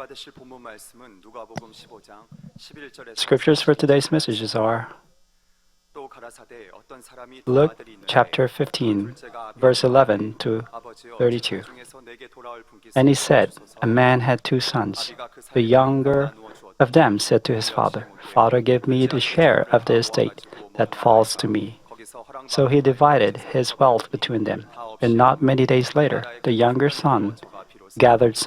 받으실 본문 말씀은 누가복음 15장 11절에서 Scriptures for today's messages are 또 가라사대 어떤 사람이 두 Luke 아들이 있는데 chapter 그 15, 둘째가 verse 아비에게 11 to 아버지여 32. 그 중에서 내게 돌아올 분깃을 And he said, 주소서. A man had two sons. 아비가 그 The 사이를 younger 나누어 주었더니 of them said to his 그의 father, 시어머니께 Father, give me the share of the estate that falls to me. So he divided his wealth between them. And not many days later, the younger son gathered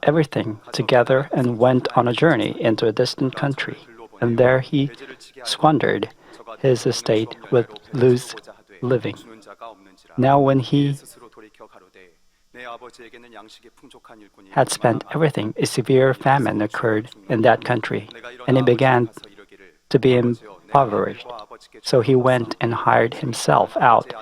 everything together and went on a journey into a distant country. And there he squandered his estate with loose living. Now when he had spent everything, a severe famine occurred in that country, and he began to be impoverished. So he went and hired himself out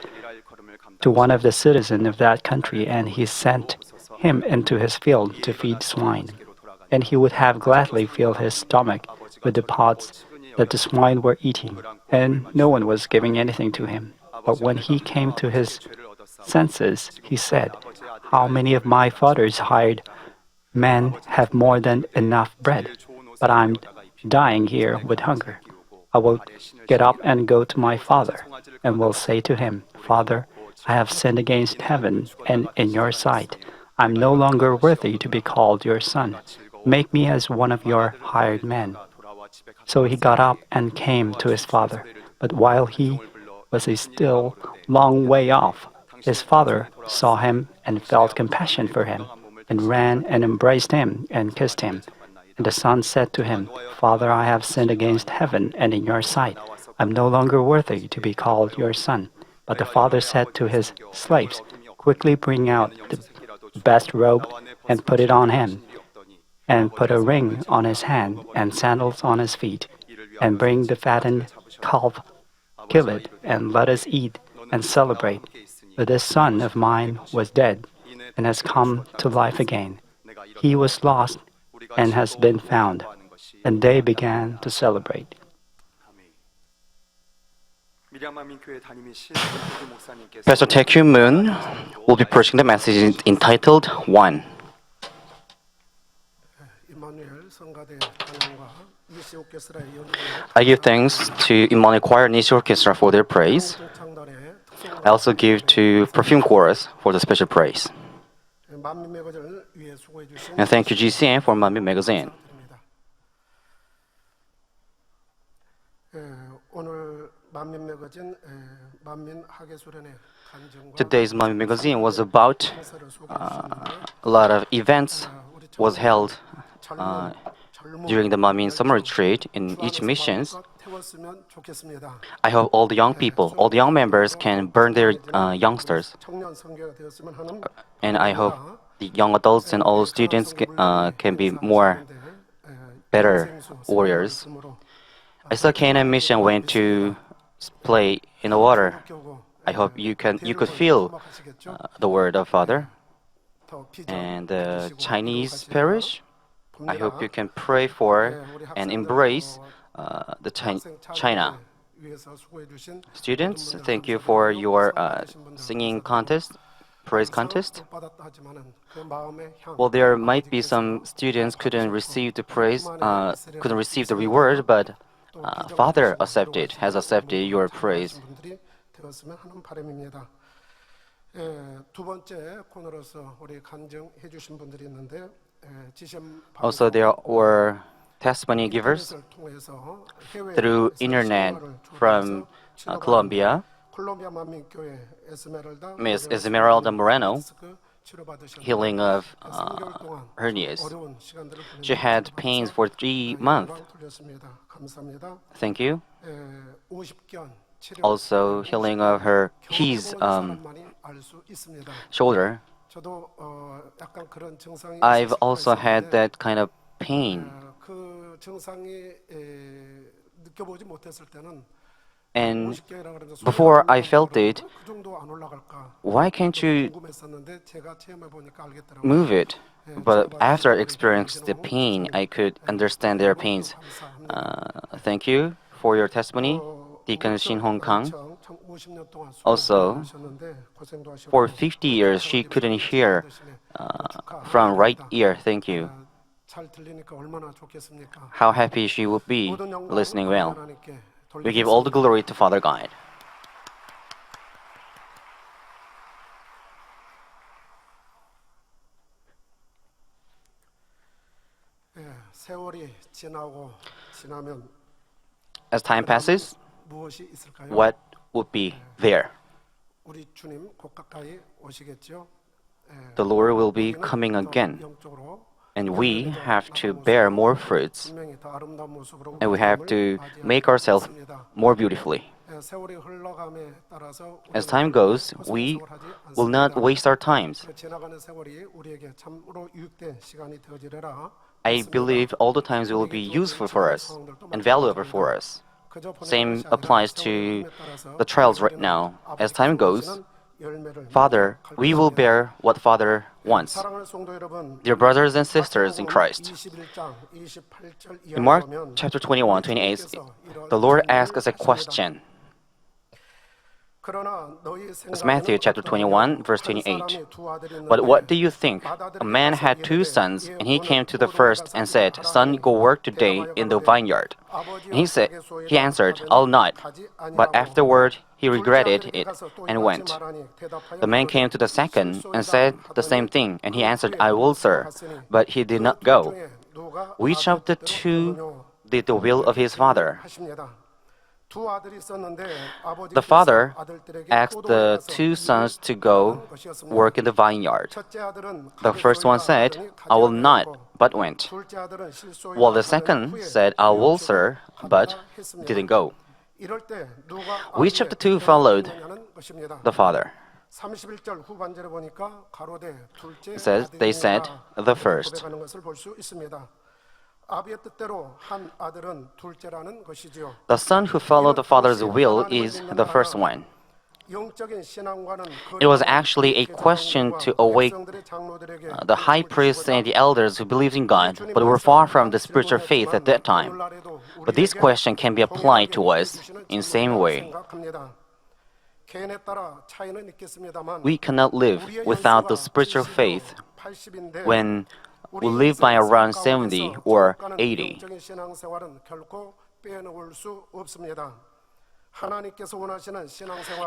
to one of the citizens of that country, and he sent him into his field to feed swine. And he would have gladly filled his stomach with the pods that the swine were eating, and no one was giving anything to him. But when he came to his senses, he said, How many of my father's hired men have more than enough bread, but I'm dying here with hunger. I will get up and go to my father, and will say to him, Father, I have sinned against heaven and in your sight. I'm no longer worthy to be called your son. Make me as one of your hired men. So he got up and came to his father. But while he was a still long way off, his father saw him and felt compassion for him, and ran and embraced him and kissed him. And the son said to him, Father, I have sinned against heaven and in your sight. I'm no longer worthy to be called your son. But the father said to his slaves, Quickly bring out the best robe and put it on him, and put a ring on his hand and sandals on his feet, and bring the fattened calf, kill it, and let us eat and celebrate. For this son of mine was dead and has come to life again. He was lost and has been found. And they began to celebrate. Pastor Taekyu Moon will be preaching the message entitled One. I give thanks to Immanuel Choir and Nishi Orchestra for their praise. I also give to Perfume Chorus for the special praise. And thank you GCN for Manmin Magazine. Today's Manmin Magazine was about a lot of events was held during the Manmin summer retreat in each missions. I hope all the young people, all the young members can burn their youngsters. And I hope the young adults and all students can be more better warriors. I saw Canaan Mission went to play in the water. I hope you could feel the word of Father. And the Chinese parish, I hope you can pray for and embrace the China. Students, thank you for your singing contest, praise contest. Well, there might be some students couldn't receive the praise, couldn't receive the reward, but Father has accepted your praise. Also, there were testimony givers through internet from Colombia. Miss Esmeralda Moreno, healing of hernias. She had pains for 3 months. Thank you. Also, healing of his shoulder. I've also had that kind of pain. And before I felt it, why can't you move it? But after I experienced the pain, I could understand their pains. Thank you for your testimony, Deacon Shin Hong Kang. Also, for 50 years, she couldn't hear from right ear. Thank you. 잘 들리니까 얼마나 좋겠습니까? How happy she would be 모든 영광 listening well. 하나님께 We give all the 돌리겠습니다. glory to Father God. 예, 세월이 지나면 As time passes, 무엇이 있을까요? what would be there? 우리 주님 곧 가까이 오시겠죠. 예, The Lord will be 우리는 coming 더 again, 영적으로 and we have to bear more fruits, 분명히 더 아름다운 모습으로 and we have to make ourselves 맞이하겠습니다. more beautifully. 예, 세월이 흘러감에 따라서 As 우리는 time goes, 헛된 we 생각을 하지 will not 않습니다. waste our times. 그 지나가는 세월이 우리에게 참으로 유익된 시간이 되어지리라. I 믿습니다. believe all the times will be useful for us and valuable for us. 그저 보내는 Same 것이 아니라 applies 세월의 to 흐름에 따라서 the trials right 우리는 now. As 아버지께서 time goes, 원하시는 열매를 Father, 맺어갈 we will 것입니다. bear what Father wants. 사랑하는 성도 여러분, Dear brothers and sisters in 마태복음 Christ, 21장 28절 in Mark 이하에 보면 chapter 21, 28, 주님께서 이런 the Lord 질문을 asks us a 하십니다. question. 그러나 너희 It's Matthew chapter 21, verse 28. But what do you think? A man had two sons, and he came to the first and said, Son, go work today in the vineyard. And he answered, I'll not. But afterward he regretted it and went. The man came to the second and said the same thing, and he answered, I will, sir. But he did not go. Which of the two did the will of his father? The father asked the two sons to go work in the vineyard. The first one said, I will not, but went. While the second said, I will, sir, but didn't go. Which of the two followed the father? It says, they said, the first. The son who followed the father's will is the first one. It was actually a question to awake the high priests and the elders who believed in God, but were far from the spiritual faith at that time. But this question can be applied to us in the same way. We cannot live without the spiritual faith when we live by around 70 or 80.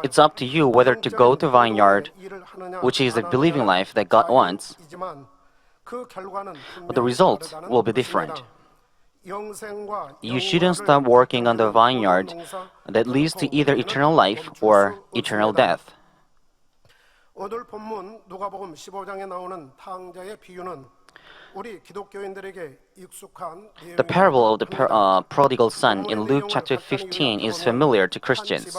It's up to you whether to go to vineyard, which is a believing life that God wants, but the result will be different. You shouldn't stop working on the vineyard that leads to either eternal life or eternal death. 오늘 본문 누가복음 15장에 나오는 탕자의 비유는 우리 기독교인들에게 익숙한 The parable of the prodigal son in Luke chapter 15 is familiar to Christians.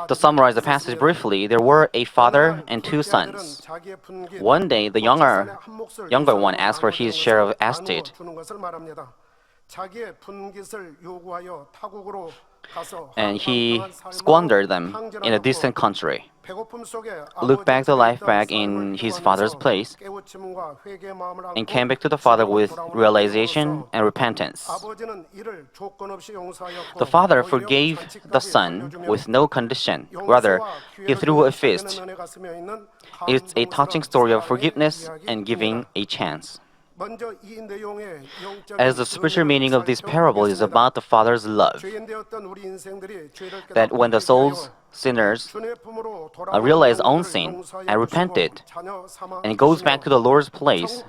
To summarize the passage briefly, there were a father and two sons. One day, the younger one asked for his share of estate, and he squandered them in a distant country. Looked back the life back in his father's place and came back to the father with realization and repentance. The father forgave the son with no condition. Rather, he threw a feast. It's a touching story of forgiveness and giving a chance. As the spiritual meaning of this parable is about the Father's love, that when the souls, sinners, realize own sin and repented and goes back to the Lord's place,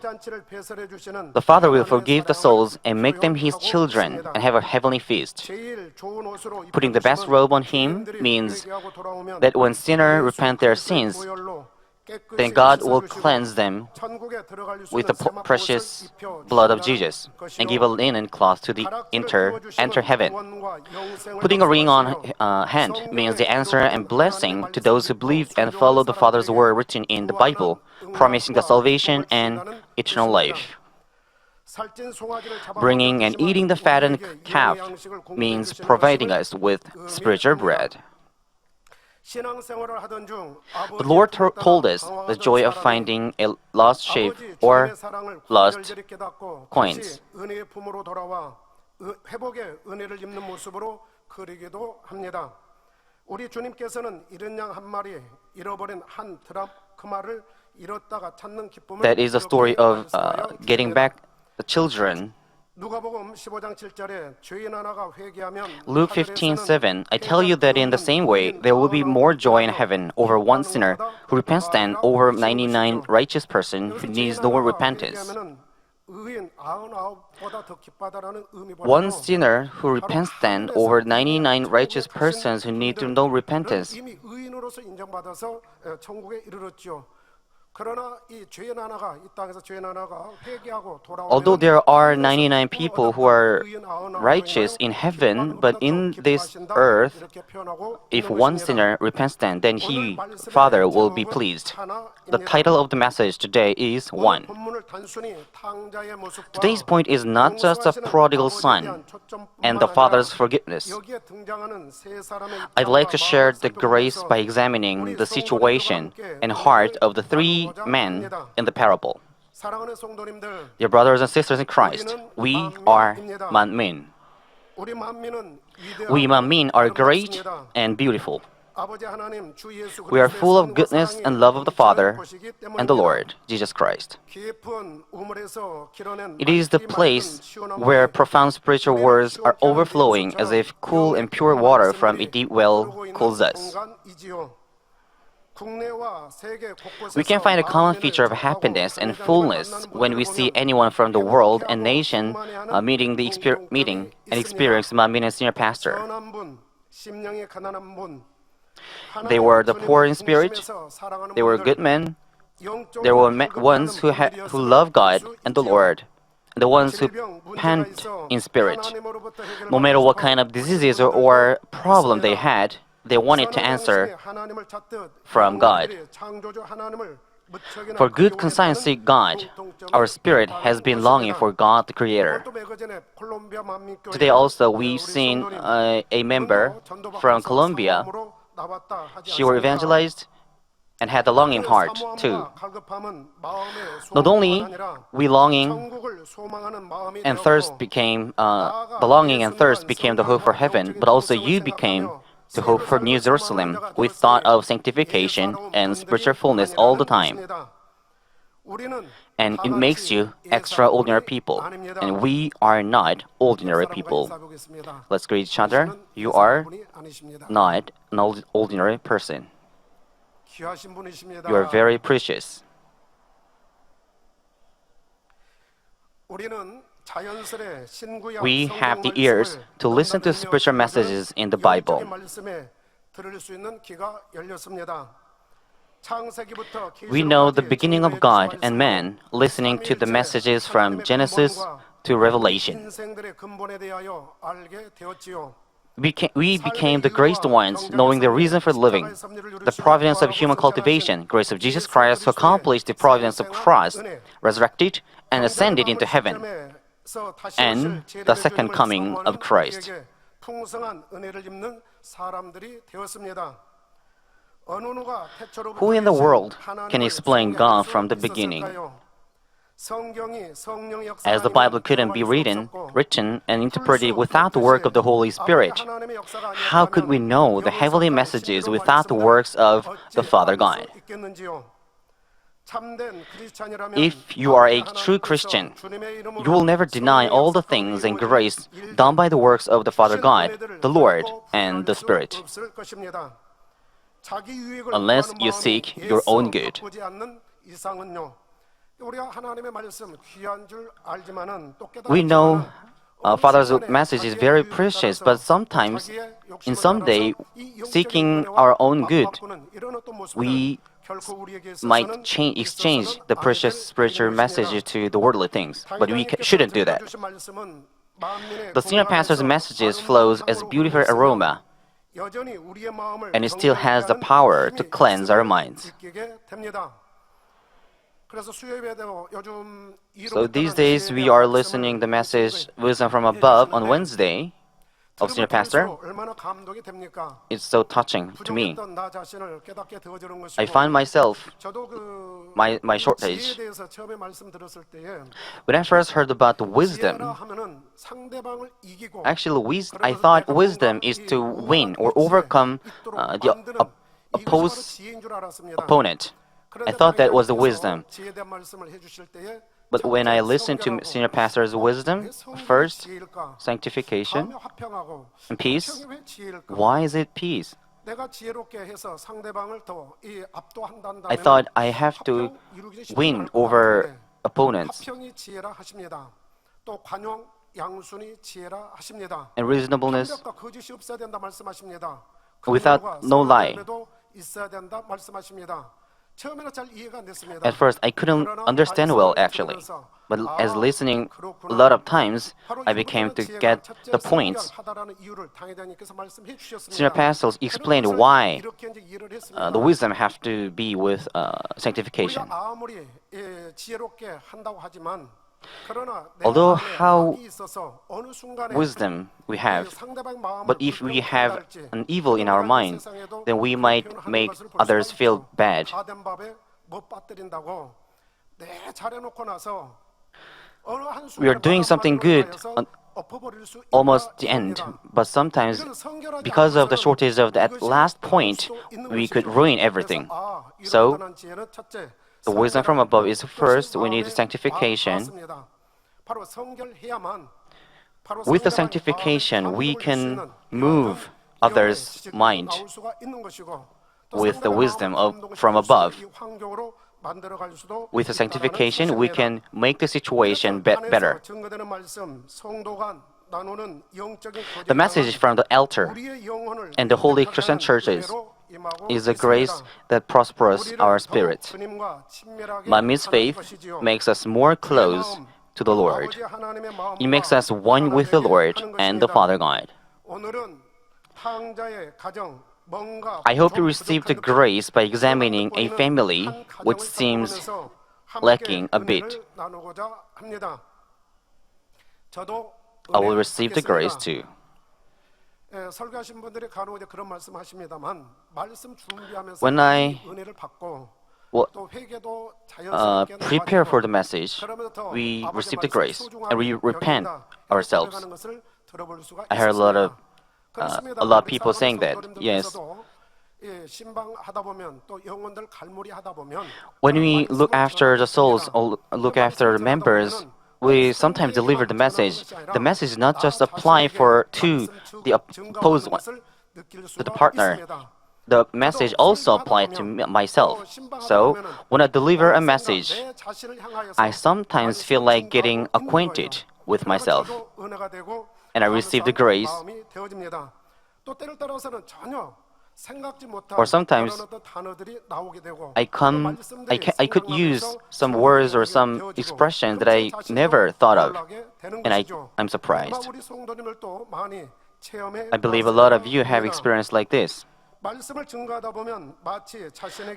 the Father will forgive the souls and make them His children and have a heavenly feast. Putting the best robe on Him means that when sinners repent their sins, then God will cleanse them with the precious blood of Jesus and give a linen cloth to enter heaven. Putting a ring on hand means the answer and blessing to those who believe and follow the Father's word written in the Bible, promising the salvation and eternal life. Bringing and eating the fattened calf means providing us with spiritual bread. The Lord told us the joy of finding a lost sheep or lost coins. 우리 주님께서는 이른 양 한 마리 잃어버린 한 드라크마를 잃었다가 찾는 기쁨을 That is a story 이렇게 of 말씀하여 getting 주십니다. back the children. 누가복음 15장 7절에 죄인 하나가 회개하면 Luke 15:7. I tell you that in the same way, there will be more joy in heaven over one sinner who repents than over 99 righteous person who needs no repentance. One sinner who repents than over 99 righteous persons who need no repentance. 이미 의인으로서 인정받아서 천국에 이르렀죠. 그러나 이 죄인 하나가 이 땅에서 죄인 하나가 회개하고 돌아오면 Although there are 99 people who are righteous in heaven, but in this earth, if one sinner repents then he, Father, will be pleased. The title of the message today is One. Today's point is not just a prodigal son and the father's forgiveness. I'd like to share the grace by examining the situation and heart of the three men in the parable. 사랑하는 성도님들, Dear brothers and sisters in Christ, we are manmin. 우리 만민은 We manmin are great and beautiful. 아버지 하나님 주 예수 We are 그리스도의 full of 선과 goodness 사랑이 and love of the Father 보시기 and the 때문입니다. Lord, Jesus Christ. 깊은 우물에서 길어낸 It is the 맑기 place 맑은 시원한 where 물이 profound spiritual words are overflowing as if cool and pure water from a deep well cools us. 공간이지요. 국내와 세계 곳곳에서 We can find a common 만민을 feature of 접하고 happiness and 하나님을 fullness 만나는 when we 분들을 see 보면 anyone from the world and 행복해하고 nation 충만해하는 meeting 공통점이 and 있습니다. experience Manmin as senior pastor. 선한 분, 심령이 가난한 분, They were the poor in spirit, 중심에서 살아가는 they were 분들, good men, 영적으로 there were 불급하는 ones who 분들이었음을 love God 볼 수 and the 있지요. Lord, and the ones who 질병, 문제가 pant 있어 in spirit. 하나님으로부터 해결받고 No matter what 싶어 kind of 오신 diseases 분들도 or problem they 있습니다. had, they wanted to 선한 answer 양심에 하나님을 찾듯 from God. 영혼들이 창조주 하나님을 무척이나 For good 그리워했다는 conscience seek God. 공통점이 Our spirit 있다는 has been longing 것입니다. for God the Creator. 또 매거 전에 콜롬비아 만민교회 Today also 우리 we've seen 성도님, a member 그분도 전도받고 from 나서 Colombia. 사모함으로 나왔다 하지 She were 않습니까? evangelized and had a longing 그 heart 사모함과 too. 갈급함은 마음의 Not only 소망뿐만 아니라 we longing 천국을 소망하는 마음이 and 되었고 thirst became the longing and thirst became the hope for heaven, but also you became the hope for New Jerusalem. We thought of sanctification and spiritual fullness all the time. And it makes you extraordinary people. And we are not ordinary people. Let's greet each other. You are not an ordinary person. You are very precious. We have the ears to listen to spiritual messages in the Bible. We know the beginning of God and man, listening to the messages from Genesis to Revelation. We became the graced ones, knowing the reason for living, the providence of human cultivation, grace of Jesus Christ who accomplished the providence of Christ, resurrected and ascended into heaven, and the second coming of Christ. Who in the world can explain God from the beginning? As the Bible couldn't be written and interpreted without the work of the Holy Spirit, how could we know the heavenly messages without the works of the Father God? If you are a true Christian, you will never deny all the things and grace done by the works of the Father God, the Lord, and the Spirit, unless you seek your own good. We know Father's message is very precious, but sometimes, in some day, seeking our own good, we might exchange the precious spiritual message to the worldly things, but we shouldn't do that. The senior pastor's messages flows as beautiful aroma, and it still has the power to cleanse our minds. So these days we are listening the message Wisdom from Above on Wednesday of Senior Pastor. It's so touching to me. I find myself, my shortage. When I first heard about the wisdom, actually I thought wisdom is to win or overcome the opponent. 그런데 thought that was the 당회장님께서 wisdom. 지혜에 대한 말씀을 해주실 때에 But when I 첫째, listened to 성결하고, senior pastor's wisdom, 왜 성결이 first, 지혜일까? sanctification 다음에 화평하고, and peace. 화평이 왜 지혜일까? Why is it peace? 내가 지혜롭게 해서 상대방을 더 압도한다면 I thought I have to win over opponents. 화평이 지혜라 하십니다. 또 관용 양순이 지혜라 하십니다. And reasonableness 편벽과 거짓이 없어야 된다 말씀하십니다. without 긍휼과 no lie. 선함에도 있어야 된다 말씀하십니다. 처음에는 잘 이해가 안 됐습니다. At first, I couldn't 그러나 understand well, 말씀을 actually. 들으면서 But 아, as listening 그렇구나. a lot of times, 바로 I became to 이분은 get 지혜가 the 첫째 points. 성결하다라는 이유를 당회장님께서 말씀해 주셨습니다. Senior pastors explained 그런 것을 why 이렇게 이제 이해를 했습니다. the wisdom have to be with sanctification. 우리가 아무리 지혜롭게 한다고 하지만 그러나 내 Although 마음에 how 악이 있어서 어느 순간에 wisdom we have, 상대방 마음을 but if we have 불평불만할지 an evil in our mind, 세상에도 then we 그런 might 표현을 하는 make 것을 볼 수가 others feel 있죠. bad. 다 된 밥에 못 빠뜨린다고 내 잘해놓고 나서 어느 한 We are 순간에 doing something good 인하여서 엎어버릴 수 있다 almost the end, 이겁니다. but sometimes 이거는 성결하지 because of the 않고서는 shortage of that 이것이 last 나올 point, 수 있는 we could 것이죠. ruin 그래서 everything. 이로 So, 떠난 지혜는 첫째, the wisdom from above is 성결하고 first, we need 마음의 sanctification. 맞습니다. 바로 성결해야만 바로 With the 상대방의 sanctification, 마음에 we 감동을 줄 수 can 있는 move 이런 others' 지식이 mind 나올 수가 있는 것이고, 또 with the 상대방의 wisdom 마음을 of 감동시킬 from 수 above. 있는 이 환경으로 만들어갈 수도 With the 있다라는 sanctification, we 사실입니다. can make the situation 안에서 better. 증거되는 말씀, 성도 간 나누는 영적인 The message from the altar 우리의 영혼을 and the holy 인도하는 Christian churches 은혜로 임하고 is a 있습니다. grace that prospers 우리를 our 더욱 spirit. 주님과 친밀하게 Mami's 하는 faith 것이지요. makes us more close to the Lord. 아버지 하나님의 마음과 It makes us one with the 하나 되게 Lord 하는 and the 것입니다. Father God. 오늘은 탕자의 가정 뭔가 I hope you 좀 receive the 부족한 듯 grace by examining a 보이는 family 한 가정을 which seems 살펴보면서 함께 lacking a bit. 은혜를 나누고자 합니다. 저도 I will 은혜 receive the grace 받겠습니다. too. 설교하신 분들이 간혹 이제 그런 말씀하십니다만 말씀 준비하면서 When I 이 은혜를 받고 Well, 또 회개도 자연스럽게 prepare for the 나아지고 message, 그러면서 더 we 아버지의 receive the 말씀을 grace and we 소중하게 repent 여긴다. ourselves. 고백하는 것을 들어볼 수가 I heard a lot of 있었습니다. 그렇습니다. a lot of 우리 people 사랑하는 saying that. Yes. 성도님들께서도 예, 신방하다 보면 또 영혼들 갈무리하다 보면 When we look after the souls or look after the members, we sometimes deliver the message. The message is not just apply to the opposed one, to the partner. The message also applies to myself. So, when I deliver a message, I sometimes feel like getting acquainted with myself, and I receive the grace. Or sometimes I could use some words or some expression that I never thought of, and I'm surprised. I believe a lot of you have experienced like this.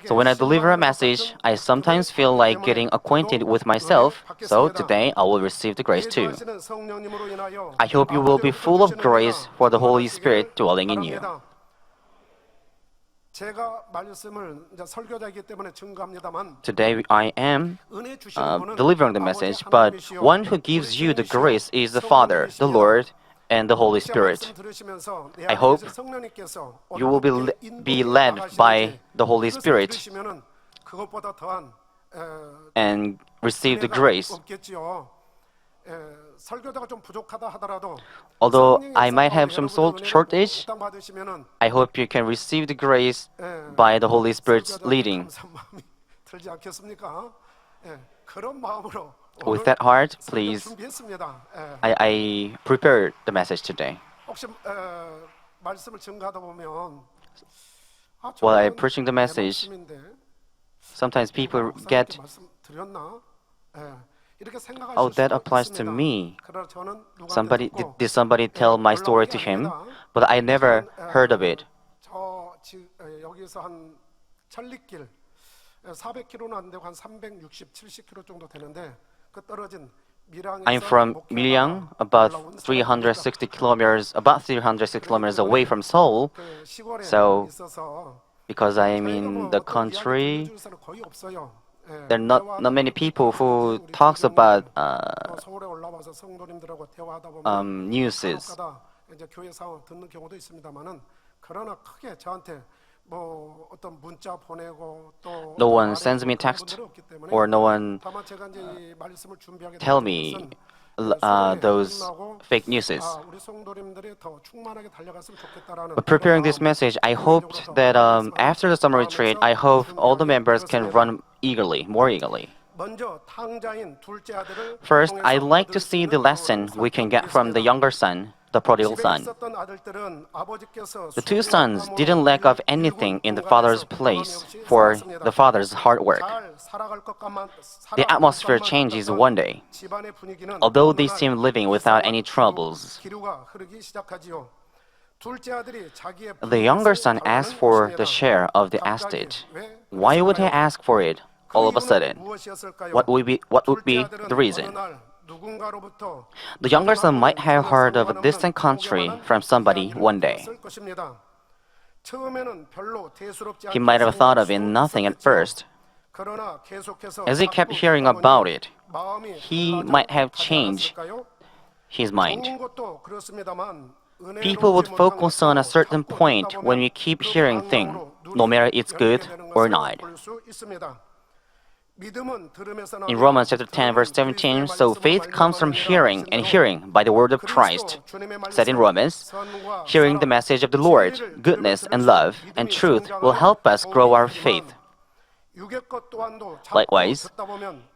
So when I deliver a message, I sometimes feel like getting acquainted with myself, so today I will receive the grace too. I hope you will be full of grace for the Holy Spirit dwelling in you. Today I am delivering the message, but one who gives you the grace is the Father, the Lord, and the Holy Spirit. I hope you will be led by the Holy Spirit and receive the grace. Although I might have some shortage, I hope you can receive the grace by the Holy Spirit's leading. With that heart, please, I prepared the message today. While I'm preaching the message, sometimes people get, oh, that applies to me. Did somebody tell my story to him? But I never heard of it. 400km는 안 되고 한 360, 70km 정도 되는데 그 떨어진 I'm from Miryang, about 360 kilometers away from Seoul. So, because I am in the country, there are not many people who talks about news. 교회 상황 듣는 경우도 있습니다만은 그러나 크게 저한테 뭐 어떤 문자 보내고 또 No one 말해주고 sends me 그런 text 분들은 없기 때문에 or no one 다만 제가 이제 이 말씀을 준비하게 tell 된 me 것은 those 끝나고 fake news. 우리 성도님들이 더 충만하게 달려갔으면 좋겠다라는 But preparing this 그런 message, I 마음, hoped 개인적으로 that 더 after the summer retreat, I hope all the members can run eagerly, more eagerly. 먼저 탕자인 둘째 아들을 First, 통해서 I'd like to 얻을 수 see 있는 the lesson we can get from the 살펴보겠습니다. younger son, the prodigal 집에 son. 있었던 아들들은 아버지께서 The two 수고와 sons 땀으로 didn't lack of 일군 anything in the 공간에서 father's 변함이 place 없이 for 살았습니다. the father's hard work. 잘 살아갈 것만 The atmosphere changes one day. Although they seemed living without any troubles, 기류가 흐르기 시작하지요. 둘째 아들이 자기의 the younger son 분깃을 asked for 달라는 the 것입니다. share of the 갑자기 estate. 왜 Why would he 그랬을까요? ask for it all of a sudden? 무엇이었을까요? What would be 둘째 아들은 the reason? 어느 날 누군가로부터 The younger son might have heard of a 상관없는 distant country 소개만한 from somebody 이야기를 one day. 들었을 것입니다. 처음에는 별로 대수롭지 He might have 않게 thought of it 생각할 수도 nothing at 있었겠지요. first. 그러나 계속해서 As he kept 자꾸 hearing 듣다 about 보니 it, 마음이 he 달라져 might have 가지 changed 않았을까요? his mind. 좋은 것도 그렇습니다만 People would 은혜롭지 focus on a 못한 certain 것도 point 자꾸 when we 듣다 keep 보면 hearing 그 things, 방향으로 no matter it's 눈이 good 열리게 되는 or 것을 not. 볼 수 있습니다. 믿음은 들음에서 In 나오며 Romans chapter 10, verse 들음은 17, 그리스도의 so 말씀으로 faith comes from 말미암아 hearing, and 하시므로 hearing by the word of Christ. Said in Romans, hearing the message of the Lord, goodness and love and truth will help us grow our faith. Likewise,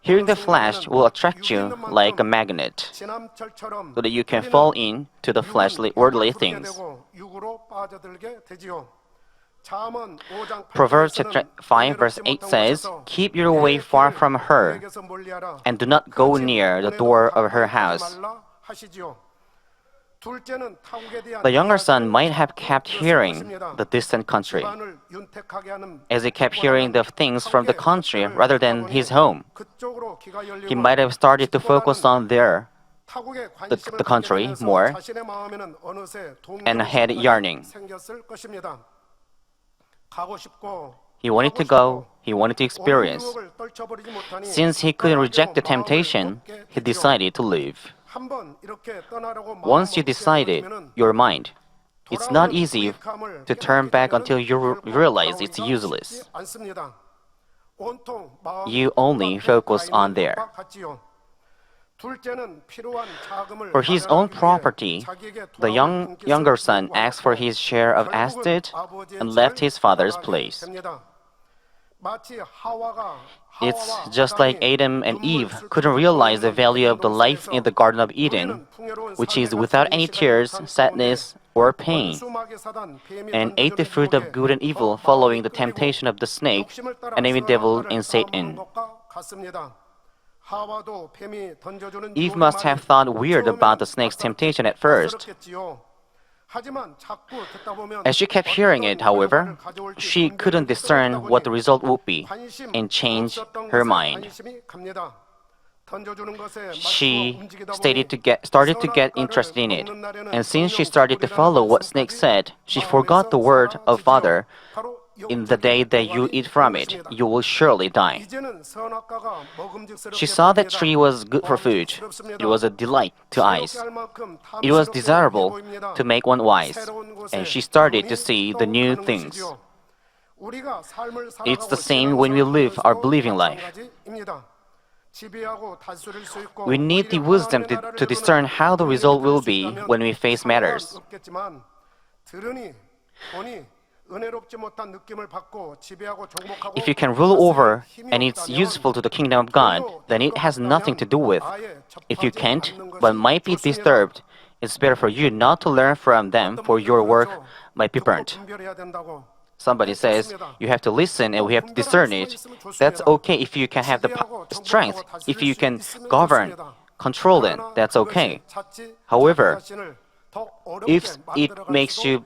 hearing the flesh will attract you like a magnet, so that you can fall into the fleshly, worldly things. Proverbs chapter 5, verse 8 says, keep your way far from her, and do not go near the door of her house. The younger son might have kept hearing the distant country, as he kept hearing the things from the country rather than his home. He might have started to focus on the country more and had yearning. He wanted to go, he wanted to experience. Since he couldn't reject the temptation, he decided to leave. Once you decided your mind, it's not easy to turn back until you realize it's useless. You only focus on there. For his own property, the younger son asked for his share of estate and left his father's place. It's just like Adam and Eve couldn't realize the value of the life in the Garden of Eden, which is without any tears, sadness, or pain, and ate the fruit of good and evil following the temptation of the snake, enemy devil and Satan. Eve must have thought weird about the snake's temptation at first. As she kept hearing it, however, she couldn't discern what the result would be and change her mind. She started to get interested in it, and since she started to follow what snake said, she forgot the word of Father. In the day that you eat from it, you will surely die. She saw that tree was good for food. It was a delight to eyes. It was desirable to make one wise, and she started to see the new things. It's the same when we live our believing life. We need the wisdom to discern how the result will be when we face matters. If you can rule over and it's useful to the kingdom of God, then it has nothing to do with. If you can't, but might be disturbed, it's better for you not to learn from them, for your work might be burnt. Somebody says, you have to listen and we have to discern it. That's okay if you can have the strength, if you can govern, control it, that's okay. However, if it makes you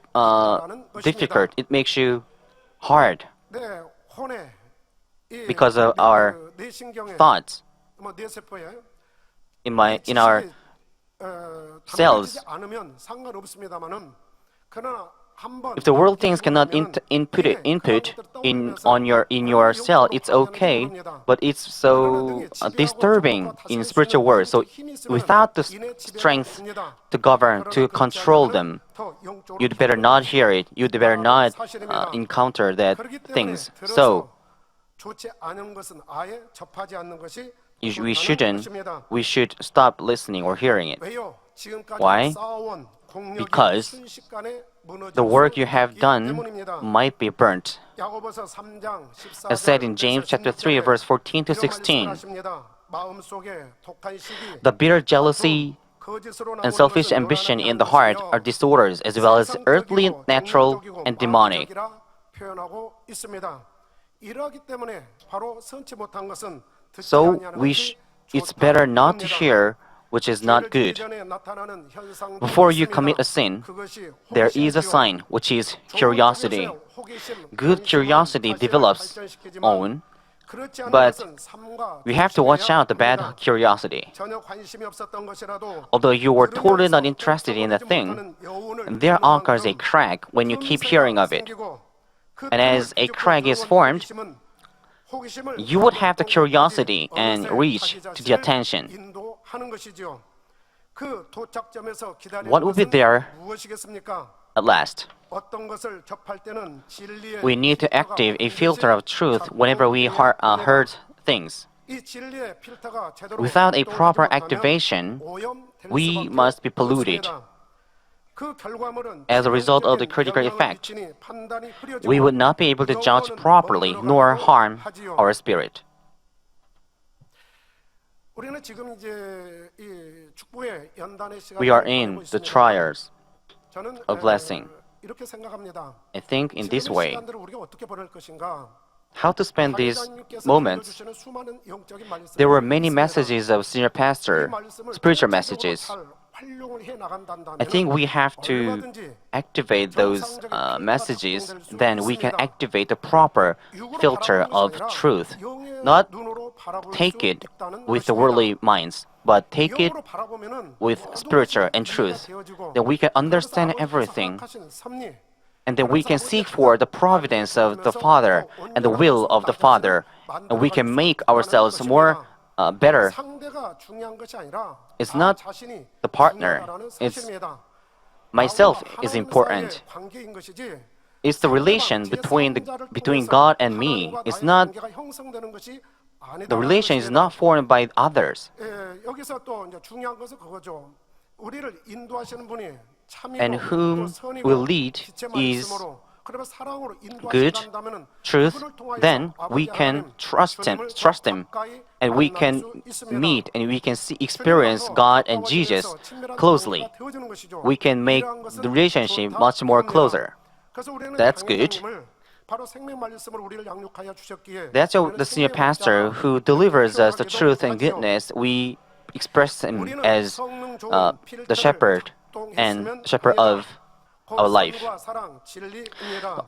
difficult, it makes you hard because of our thoughts in our cells. If the world things cannot input in your cell, it's okay, but it's so disturbing in spiritual world. So without the strength to govern, to control them, you'd better not hear it. You'd better not encounter that things. So we should stop listening or hearing it. Why? Because the work you have done might be burnt. As said in James chapter 3, verse 14 to 16, the bitter jealousy and selfish ambition in the heart are disorders as well as earthly, natural, and demonic. So it's better not to hear which is not good. Before you commit a sin, there is a sign, which is curiosity. Good curiosity develops on, but we have to watch out the bad curiosity. Although you were totally not interested in a thing, there occurs a crack when you keep hearing of it. And as a crack is formed, you would have the curiosity and reach to the attention. What will be there at last? We need to activate a filter of truth whenever we heard things. Without a proper activation, we must be polluted. As a result of the critical effect, we would not be able to judge properly nor harm our spirit. We are in the trials of blessing. I think in this way, how to spend these moments. There were many messages of senior pastor, spiritual messages. I think we have to activate those messages, then we can activate the proper filter of truth. Not take it with the worldly minds, but take it with spiritual and truth. Then we can understand everything. And then we can seek for the providence of the Father and the will of the Father. And we can make ourselves more better. It's not the partner. It's myself is important. It's the relation between God and me. It's not the relation is not formed by others. And whom will lead is good truth, then we can trust him, and we can meet and we can experience God and Jesus closely. We can make the relationship much more closer. That's good. That's the senior pastor who delivers us the truth and goodness. We express him as the shepherd and shepherd of our life.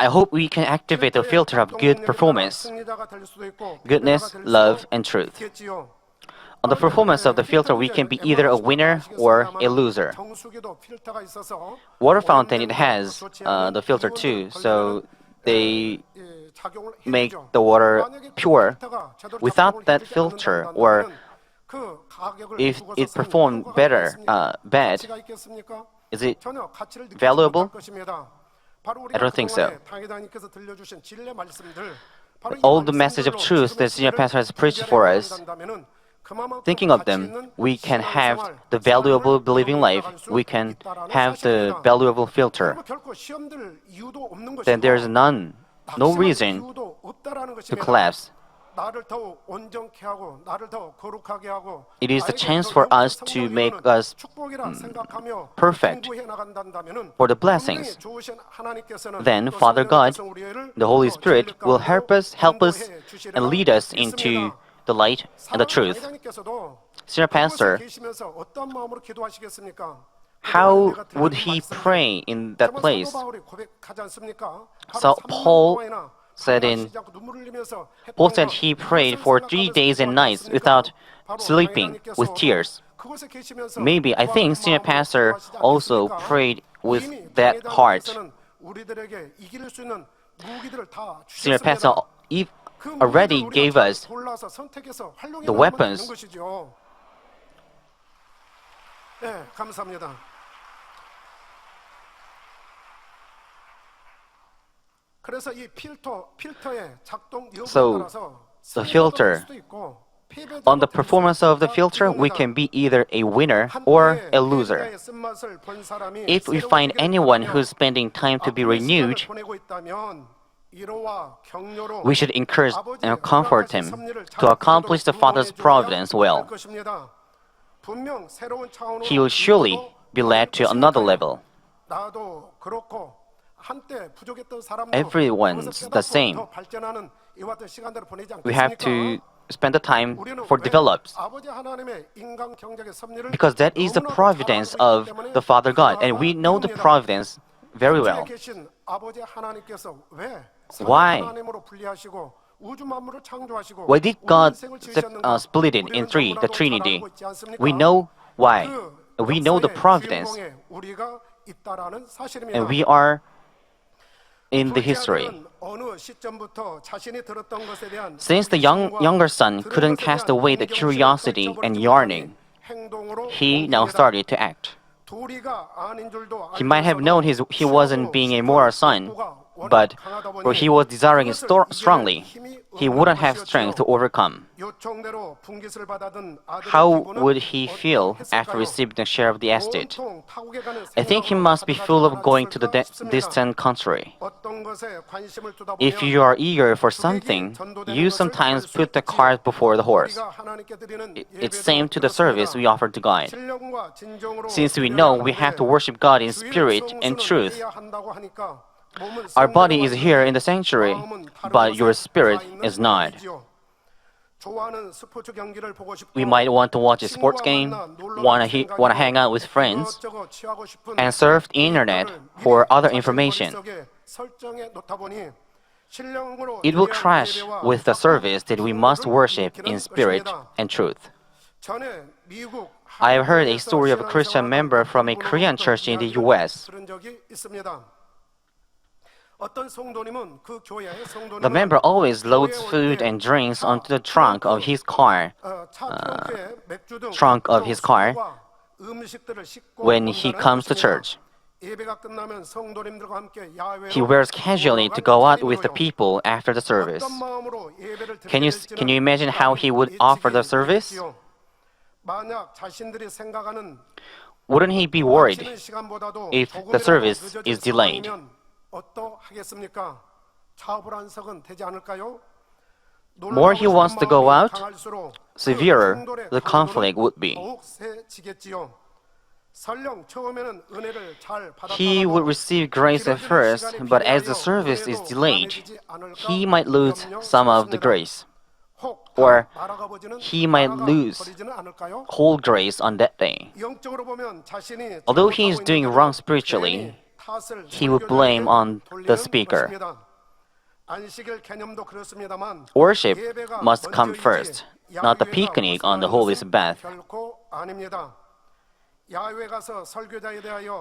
I hope we can activate the filter of good performance, goodness, love, and truth. On the performance of the filter, we can be either a winner or a loser. Water fountain, it has the filter too, so they make the water pure. Without that filter, or if it performed bad, is it valuable? I don't think so. All the message of truth that senior pastor has preached for us, thinking of them, we can have the valuable believing life. We can have the valuable filter. Then there is no reason to collapse. It is the chance for us to make us perfect for the blessings. Then Father God, the Holy Spirit, will help us and lead us into the light and the truth. Senior pastor, how would he pray in that place? So Paul said he prayed for 3 days and nights without sleeping, with tears. Maybe, I think senior pastor also prayed with that heart 우리들에게 이길 수 있는 무기들을 다 Senior Pastor 주셨습니다. already gave us 골라서 선택해서 활용해 the 나가면 weapons. 되는 것이죠. 네, 감사합니다. 그래서 이 필터의 작동 여부에 So, 따라서 the 승리자도 될 filter, 수도 있고 패배자도 on the 될 수도 performance of the 있습니다. filter, we 이겁니다. can be either a winner or 한때의 a loser. 패배자의 쓴맛을 본 사람이 If we 새로운 find 세계를 anyone 떠나며 who's spending time to be 아픔의 시간을 renewed, 보내고 있다면 위로와 격려로 we should encourage 아버지의 and comfort 허락하신 him 섭리를 to 잘 accomplish the Father's 응원해줘야 providence well. 할 것입니다. 분명 새로운 차원으로 He will surely be led to another level. 나도 그렇고 한때 부족했던 사람도 Everyone's 그것을 the 깨닫고 same. 더 발전하는 이와 같은 시간들을 보내지 We have to 않겠습니까? spend the time 우리는 for 왜 develops. 아버지 하나님의 인간 경작의 섭리를 Because that is the 너무나도 providence 잘 알고 of 있기 때문에 the Father God, and we know the 그러하다. providence very 하늘에 well. 계신 아버지 하나님께서 왜 Why? 하나님으로 분리하시고 우주 만물을 창조하시고 Why did 우리 God 인생을 지으셨는가? split it in 우리는 three, the 너무나도 잘 Trinity? 알고 있지 않습니까? We know why. 그 We know the 역사의 providence, 주인공에 우리가 있다라는 사실입니다. and we are in the 둘째 history. 아들은 어느 시점부터 자신이 들었던 것에 대한 Since the younger son 들은 couldn't 것에 cast 대한 away the 동경심을 curiosity and 떨쳐버리지 yearning, 못하니 행동으로 he now 옮깁니다. started to act. 도리가 아닌 줄도 He might have 알면서도 known he wasn't being a moral son, 욕구가 워낙 but 강하다 보니 for he was desiring it 그것을 이겨낼 strongly, 힘이 he 없는 wouldn't have 것이었지요. strength to overcome. 요청대로 분깃을 받아든 아들의 How 기분은 would he feel after 어떠했을까요? receiving a share of the estate? 온통 타국에 가는 I think he 생각으로 must be full of going to the 가득하지 않았을까 distant 싶습니다. country. 어떤 것에 관심을 두다 If 보면 you are eager for something, you sometimes put the cart before the horse. 우리가 하나님께 드리는 It's 예배도 same to the service we 그렇습니다. offer to God. 신령과 진정으로 Since we know we have to worship God in 주일 spirit and 성수는 truth, 해야 한다고 하니까 몸은 our body is 성전에 here in the sanctuary, 마음은 다른 but your 곳에 spirit 가 있는 is not. 것이지요. 좋아하는 스포츠 경기를 보고 싶고 We might want to watch a sports game, want to hang out with friends, 이것저것 취하고 싶은 and surf the internet for other information. 머릿속에 설정해 놓다 보니 신령으로 It will 예배와 clash with the service that we must worship in spirit 것입니다. and truth. 전에 미국 I have heard a story of a Christian member from a Korean church in the US. 들은 적이 있습니다. 어떤 성도님은 그 교회의 성도님은 The member always loads food and drinks onto the trunk of his car 차 트렁크에 맥주 등 trunk of his car 술과 음식들을 싣고 when he 온다는 comes to 것입니다. church. 예배가 끝나면 성도님들과 함께 야외로 He wears casually to go out with the people after the service. 어떤 마음으로 예배를 Can you imagine how he would offer the service? 만약 자신들이 생각하는 Wouldn't he be worried 마치는 시간보다도 if the 조금이라도 service 늦어질 is delayed? 상황이면 어떠하겠습니까? 차불안석은 되지 않을까요? More he wants to go out, 강할수록 그 severer 충돌의 the 강도는 conflict would be. 더욱 세지겠지요. 설령 처음에는 은혜를 잘 He would 받았다가도 receive grace at first, but as the service is delayed, he might lose some of the grace, or he might lose whole grace on that day. Although he is doing wrong spiritually, he will blame on the speaker. Worship must come first, not the picnic on the Holy Sabbath.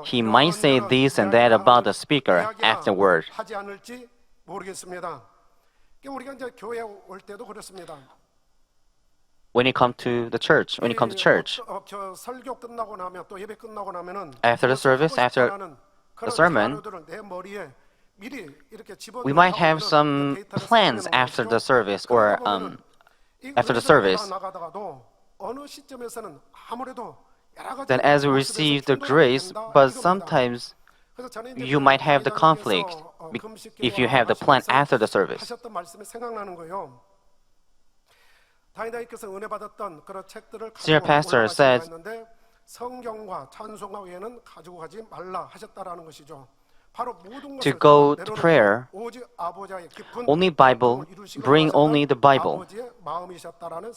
He might say this and that about the speaker afterward. When it comes to the church, after the service, after the sermon, we might have some plans after the service or after the service. Then as we receive the grace, but sometimes you might have the conflict if you have the plan after the service. Senior pastor said, to go to prayer, only Bible, bring only the Bible.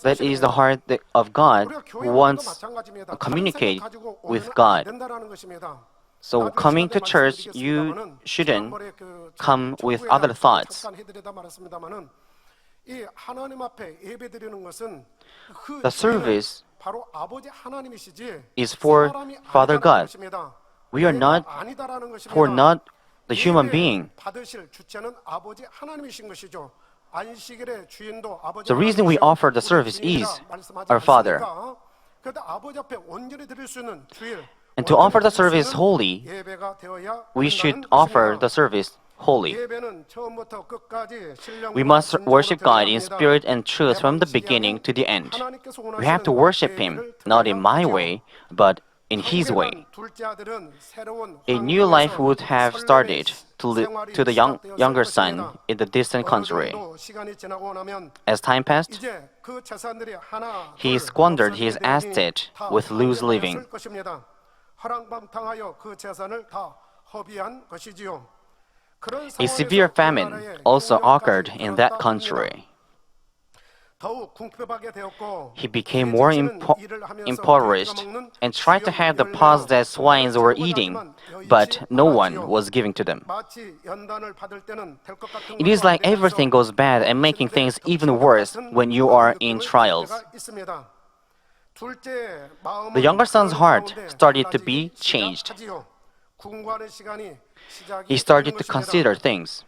That is the heart of God who wants to communicate with God. So coming to church, you shouldn't come with other thoughts. The service is for Father God. We are not the human being. 받으실 주체는 아버지 하나님이신 것이죠. 안식일의 주인도 아버지. The reason we offer the service is our Father. 그런데 아버지 앞에 온전히 드릴 수 있는 주일. And to offer the service holy, 예배가 되어야 we should 된다는 offer 것입니다. the service holy. 예배는 처음부터 끝까지 신령과 We must 진정으로 worship God in 드려야 합니다. spirit and truth from the beginning to the end. We have to worship Him, not in my way, but in His way. A new life would have started to the younger son in the distant country. As time passed, he squandered his estate with loose living. A severe famine also occurred in that country. He became more impoverished and tried to have the pods that swines were eating, but no one was giving to them. It is like everything goes bad and making things even worse when you are in trials. The younger son's heart started to be changed. He started to consider things.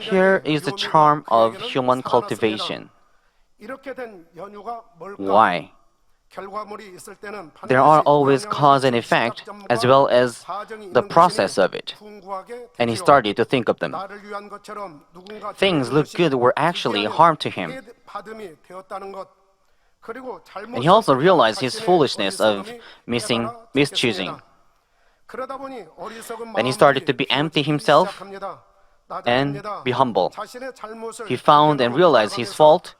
Here is the charm of human cultivation. Why? There are always cause and effect as well as the process of it. And he started to think of them. Things look good were actually harm to him. And he also realized his foolishness of mischoosing. Then he started to be empty himself and be humble. He found and realized his fault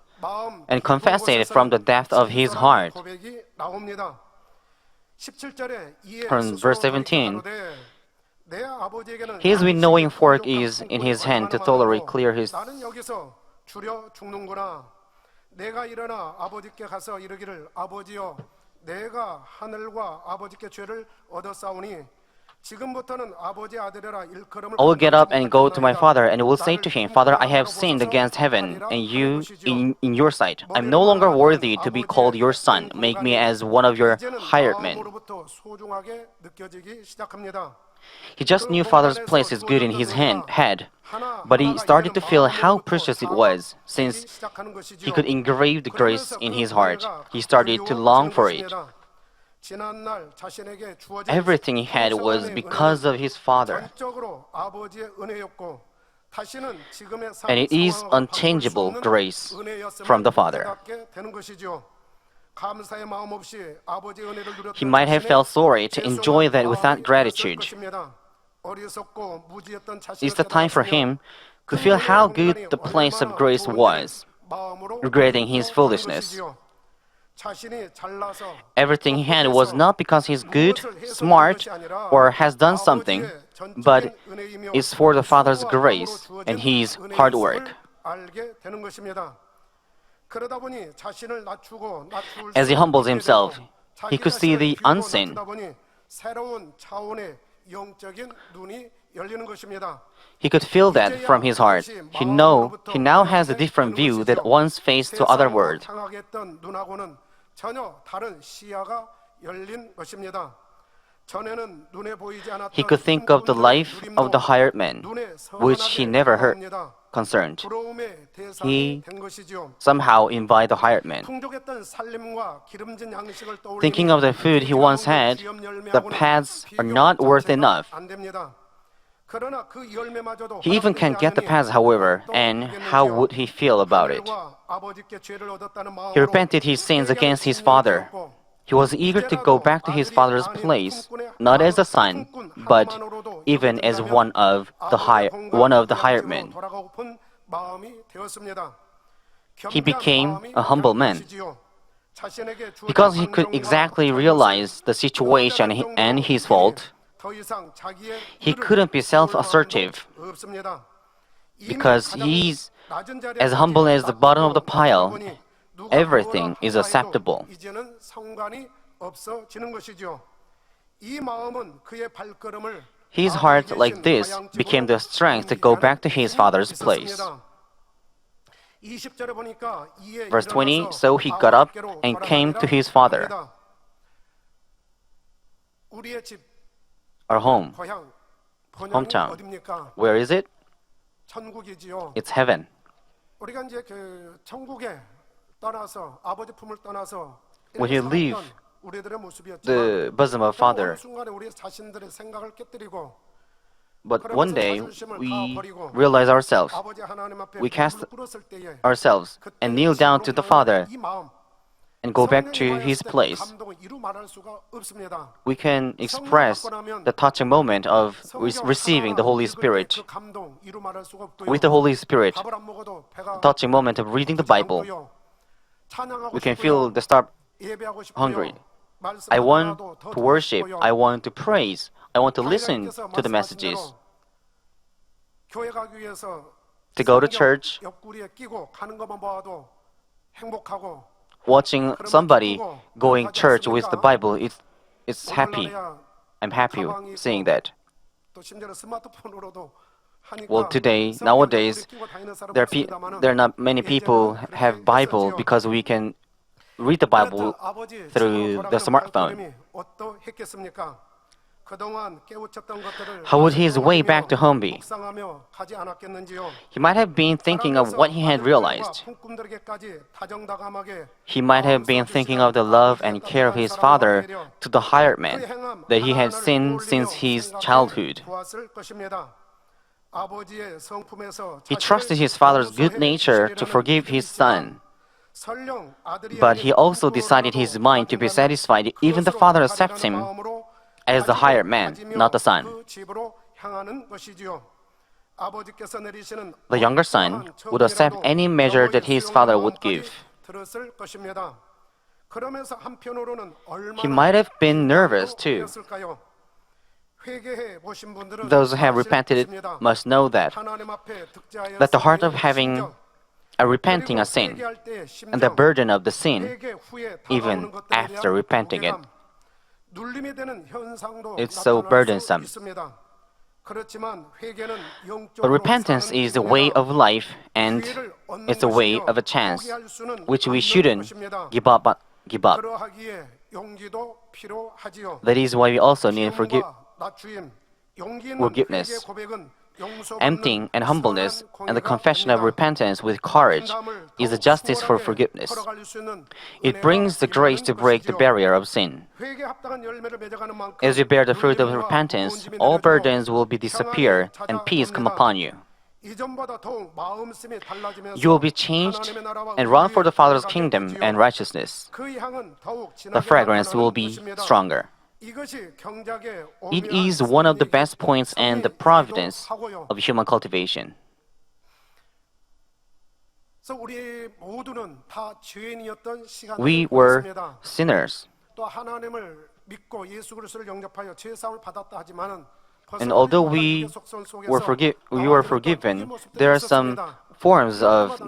and confessed it from the depth of his heart. From verse 17, his winnowing fork is in his hand to thoroughly clear his. 내가 일어나 아버지께 가서 이르기를 아버지여 내가 하늘과 아버지께 죄를 얻었사오니 지금부터는 아버지 아들이라 일컬음을 I will get up and go to my father and will say to him, Father, I have sinned against heaven and you in your sight. I'm no longer worthy to be called your son. Make me as one of your hired men. He just knew Father's place is good in his head, but he started to feel how precious it was. Since he could engrave the grace in his heart, he started to long for it. Everything he had was because of his Father. And it is unchangeable grace from the Father. He might have felt sorry to enjoy that without gratitude. It's the time for him to feel how good the place of grace was, regretting his foolishness. Everything he had was not because he's good, smart, or has done something, but it's for the Father's grace and his hard work. As he humbles himself, he could see the unseen. He could feel that from his heart. He now has a different view that once faced to other world. He could think of the life of the hired man, which he never heard concerned. He somehow invited the hired man. Thinking of the food he once had, the paths are not worth enough. He even can't get the paths, however, and how would he feel about it? He repented his sins against his father. He was eager to go back to his father's place, not as a son, but even as one of the hired men. He became a humble man. Because he could exactly realize the situation and his fault, he couldn't be self-assertive. Because he's as humble as the bottom of the pile, everything is acceptable. His heart, like this, became the strength to go back to his father's place. Verse 20, so he got up and came to his father. Our home. 본향이 hometown. 어딥니까? Where is it? 천국이지요. It's heaven. 우리가 이제 그 천국에 떠나서 아버지 품을 떠나서 When 이렇게 you leave 살았던 우리들의 모습이었지만 The bosom of Father. 어느 순간에 우리 자신들의 생각을 깨뜨리고 But one day we realize ourselves. 아버지 하나님 앞에 We cast 무릎을 꿇었을 때에 ourselves and kneel down to the Father 이 마음, and go back to 성령이 His 임하였을 때 place. 그 감동을 이루 말할 수가 없습니다. We can express the touching moment of receiving the Holy Spirit. 그 감동 이루 말할 수가 없고요. With the Holy Spirit, 밥을 안 먹어도 배가 touching moment of reading the Bible, 고프지 않고요. 찬양하고 we can 싶고요. feel the start 예배하고 싶고요. hungry. 말씀 I want 하나도 더 to worship. 듣고 싶고요. I want to praise. I want to listen 하나님께서 to the 말씀하신 messages. 대로 교회 가기 위해서 To go to 성경 church, 옆구리에 끼고 가는 것만 봐도 행복하고 watching somebody going church with the Bible, it's happy. 오늘날에야 I'm happy seeing that. 또 심지어는 스마트폰으로도 하니까 Well, today, 성경 nowadays, 옆구리에 끼고 다니는 사람은 there 없습니다마는 are not many people 예전에는 have 그렇게 Bible 했었지요. because we can read the Bible 그랬던 아버지 through 지금은 the 돌아가는 smartphone. 발걸음이 어떠했겠습니까? 그동안 깨우쳤던 것들을 How would his way back to home be? 묵상하며 가지 않았겠는지요? He might have been thinking of what he had realized. 꿈꾼들에게까지 다정다감하게 He might have been thinking of the love and care of his father to the hired man that he had seen since his childhood. 보았을 것입니다. 아버지의 성품에서 He trusted his father's good nature to forgive his son, 설령 아들이 but he also decided his mind to be satisfied even the father accepts him as the hired man, not the son. 그 집으로 향하는 것이지요. 아버지께서 내리시는 The younger son would accept any measure that his father would give. 들었을 것입니다. 그러면서 한편으로는 얼마나 He might have been nervous too. 였을까요? 회개해 보신 분들은 Those who have 아실 repented 것입니다. must know that 하나님 앞에 득자하여 the heart of 성령의 having 심정, a repenting a 그리고 sin 회개할 때의 심정, and the burden of the sin, 회개 후에 even 다가오는 것들에 after 대한 repenting it. 무게감, 눌림이 되는 현상도 It's so 나타날 수 burdensome. 있습니다. 그렇지만 회개는 But 영적으로 repentance 사는 is a way 길입니다. of life and 기회를 얻는 it's a way 것이며 of a chance 포기할 수는 which we 없는 shouldn't 것입니다. give up. 그러하기에 용기도 필요하지요. That is why we also need 기쁨과 낮추임, 용기 있는 forgiveness, 회개 고백은 용서 emptying and humbleness, 선한 and the 공의가 confession of 됩니다. repentance with courage 담을 is a 더욱 justice for 수월하게 forgiveness. 걸어갈 수 있는 It 은혜가 brings the grace to break the 임하는 것이지요. barrier of sin. 회개에 합당한 열매를 맺어가는 만큼 As you bear the fruit of 눌림과 repentance, 무거운 짐이 all 내려지고 burdens will be disappear 평안이 and peace come 찾아옵니다. upon you. 이전보다 더욱 마음씀이 달라지면서 You will be changed 하나님의 나라와 and run for the 의의 Father's 나라가 kingdom 되지요. and righteousness. 그 향은 더욱 The 진하게 fragrance will 나타나는 be 것입니다. stronger. 이것이 경작의 It 오묘한 is one of the 섭리이기 best points and the 섭리이기도 providence 하고요. of human cultivation. 그래서 우리 모두는 다 죄인이었던 We 시간을 were 보냈습니다. sinners. 또 하나님을 믿고 예수 그리스도를 영접하여 죄 사함을 받았다 하지만은 And although we were forgiven, there are some forms of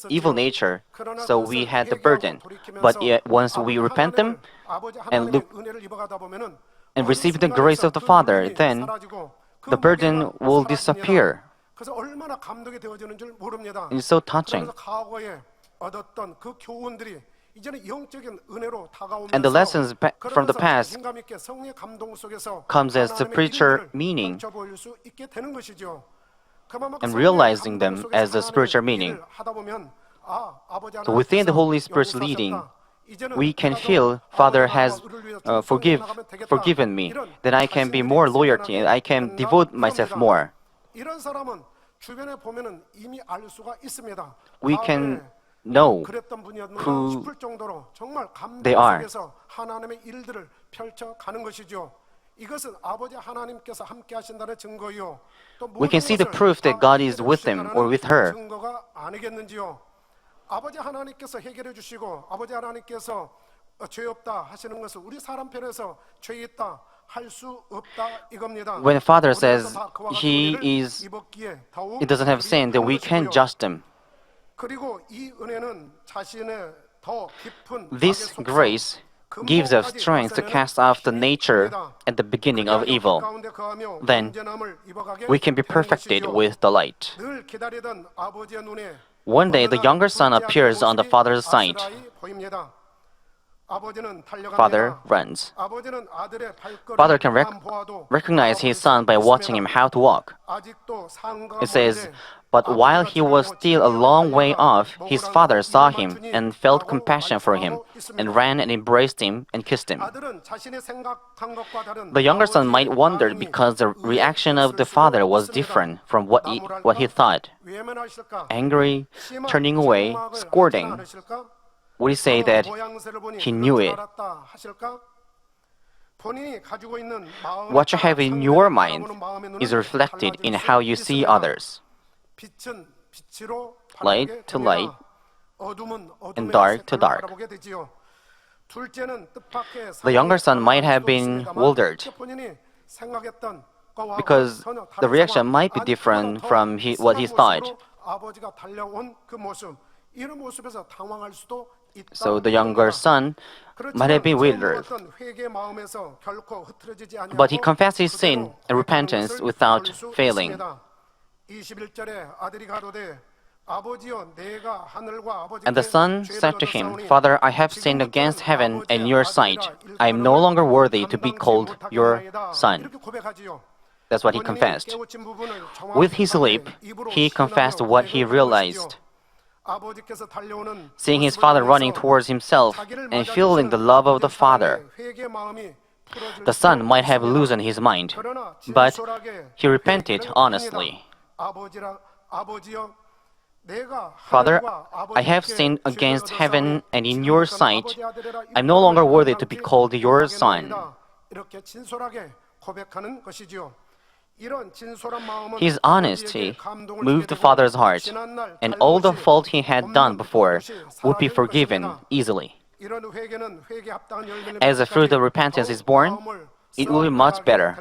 evil nature, so we had the burden. But yet, once we repent them and look and receive the grace of the Father, then the burden will disappear. 그래서 얼마나 감동이 되어지는 줄 모릅니다. It's so touching. 그래서 과거에 얻었던 그 교훈들이 이제는 영적인 은혜로 다가오면서 And the lessons from the past 힘감 있게 성령의 감동 속에서 comes as 하나님의 spiritual 일들을 meaning 펼쳐 보일 수 있게 되는 것이죠. 그만큼 and 성령의 realizing 감동 them 속에서 as the spiritual 하나님의 meaning. 일을 하다 보면 아버지 So within the Holy Spirit's 하나님께서 leading, 용서하셨다. 이제는 we can 내가 더 feel Father 아버지 has 나라와 의를 위해서 충성해 나가면 되겠다. forgiven me, 이런 then I can be more loyalty and I can devote myself more. 이런 사람은 주변에 보면은 이미 알 수가 있습니다. We can know 그랬던 분이었는가 who 싶을 정도로 정말 감동 they are. 속에서 하나님의 일들을 펼쳐 가는 것이죠. 이것은 아버지 하나님께서 함께 하신다는 증거요. 또 We can see the proof that God is with them or with her. 증거가 아니겠는지요. 아버지 하나님께서 해결해 주시고 아버지 하나님께서 죄 없다 하시는 것은 우리 사람 편에서 죄 있다 할 수 없다 이겁니다. When the Father says 우리도 다 그와 같은 he 은혜를 is, 입었기에 더욱 he doesn't have sin, then we can 것이고요. judge them. 그리고 이 은혜는 자신의 더 깊은 This 악의 속성, grace gives us 근본까지 strength to 벗어내는 cast off the 힘이 nature 됩니다. at the beginning of 그리하여 evil. 가운데 거하며 Then 온전함을 입어가게 we can be 되는 perfected 것이죠. with the light. 늘 기다리던 아버지의 눈에 One day, the younger son 어느 날 appears on the 모습이 father's sight. 아스라이 보입니다. 아버지는 father 달려갑니다. runs. 아버지는 아들의 Father 발걸음만 can 보아도 recognize his son by 아버지를 watching him how to walk. 아직도 상가가 It says, 먼데 but while 아버지가 he was 잘못 still a long way 달려가 off, his 먹으라고 father saw 입만 him 주니 and felt 하고 compassion for him 말씀하고 있습니다. and ran and embraced him and kissed him. 아들은 자신이 생각한 것과 다른 The younger son might 아버지의 wonder 반응이 because the 의외였을 reaction of the 수도 father was 있습니다. different from what he 나무랄까? thought. 외면하실까? Angry, 심한 turning away, 장막을 scolding. 하지 않으실까? Would he say that 모양새를 보니 he knew 그럴 줄 it? 알았다 하실까? 본인이 가지고 있는 마음을 What you have in your 상대를 mind 바라보는 마음의 눈은 is reflected 달라질 in 수 how you see 있습니다. others. 빛은 빛으로 Light 바라보게 to 됩니다. light, 어둠은 어둠의 and dark to 색깔로 dark. 바라보게 되지요. 둘째는 뜻밖의 The younger son might have 상황이 been 있습니다만 wildered 본인이 생각했던 것과 because 전혀 다른 the reaction 상황, might be 아니, different 그보다 더 from what he 심한 thought. 모습으로 아버지가 달려온 그 모습, 이런 모습에서 당황할 수도 있다. So the younger son might have been wildered. But he confessed his sin and repentance without failing. 21절에 아들이 가로되 아버지여 내가 하늘과 And the son said to him, Father, I have sinned against heaven and your sight. I am no longer worthy to be called your son. That's what he confessed. With his lip, he confessed what he realized. Seeing his father running towards himself and feeling the love of the father, the son might have loosened his mind, but he repented honestly. Father, I have sinned against heaven and in your sight. I'm no longer worthy to be called your son. His honesty moved the father's heart, and all the fault he had done before would be forgiven easily. As the fruit of repentance is born, it will be much better.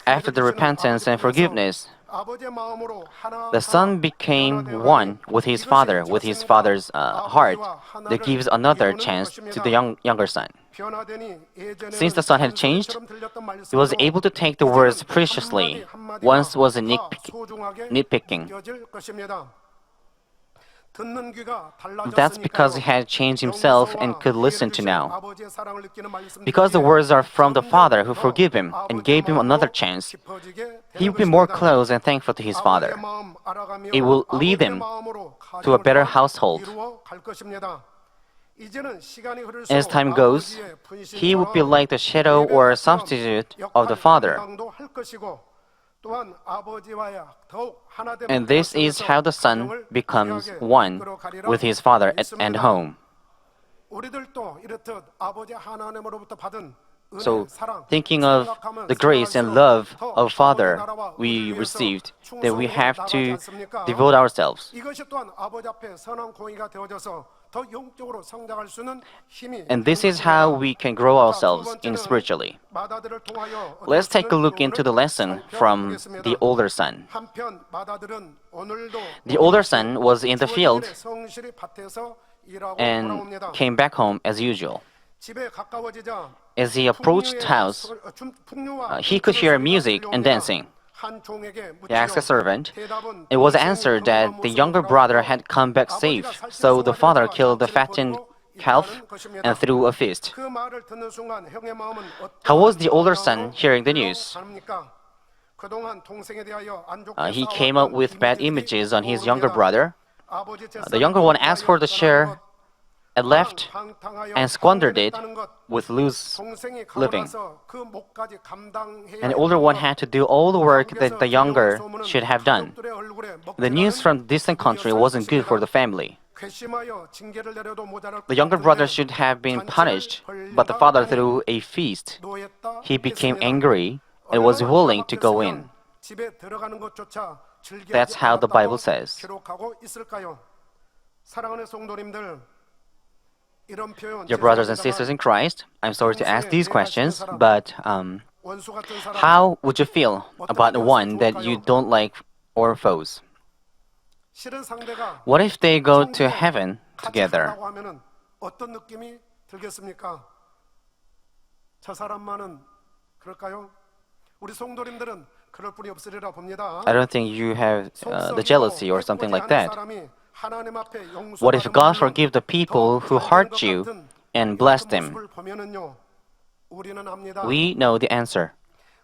After the repentance and forgiveness, the son became one with his father's heart that gives another chance to the younger son. Since the son had changed, he was able to take the words preciously. Once was nitpicking. That's because he had changed himself and could listen to now. Because the words are from the Father who forgave him and gave him another chance, he will be more close and thankful to his Father. It will lead him to a better household. As time goes, he will be like the shadow or substitute of the Father. And this is how the son becomes one with his father and home. So, thinking of the grace and love of Father we received, that we have to devote ourselves. And this is how we can grow ourselves in spiritually. Let's take a look into the lesson from the older son. The older son was in the field and came back home as usual. As he approached the house, he could hear music and dancing. He asked a servant. It was answered that the younger brother had come back safe, so the father killed the fattened calf and threw a feast. How was the older son hearing the news? He came up with bad images on his younger brother. The younger one asked for the share and left and squandered it with loose living. And the older one had to do all the work that the younger should have done. The news from the distant country wasn't good for the family. The younger brother should have been punished, but the father threw a feast. He became angry and was willing to go in. That's how the Bible says. Dear brothers and sisters in Christ, I'm sorry to ask these questions, but how would you feel about the one that you don't like or foes? What if they go to heaven together? I don't think you have the jealousy or something like that. 하나님 앞에 What if 용서받음을 God 받는 forgive the people 더 who 잘 hurt 될 것 you 같은 and bless 이런 them? 모습을 보면은요, 우리는 압니다. We know the answer.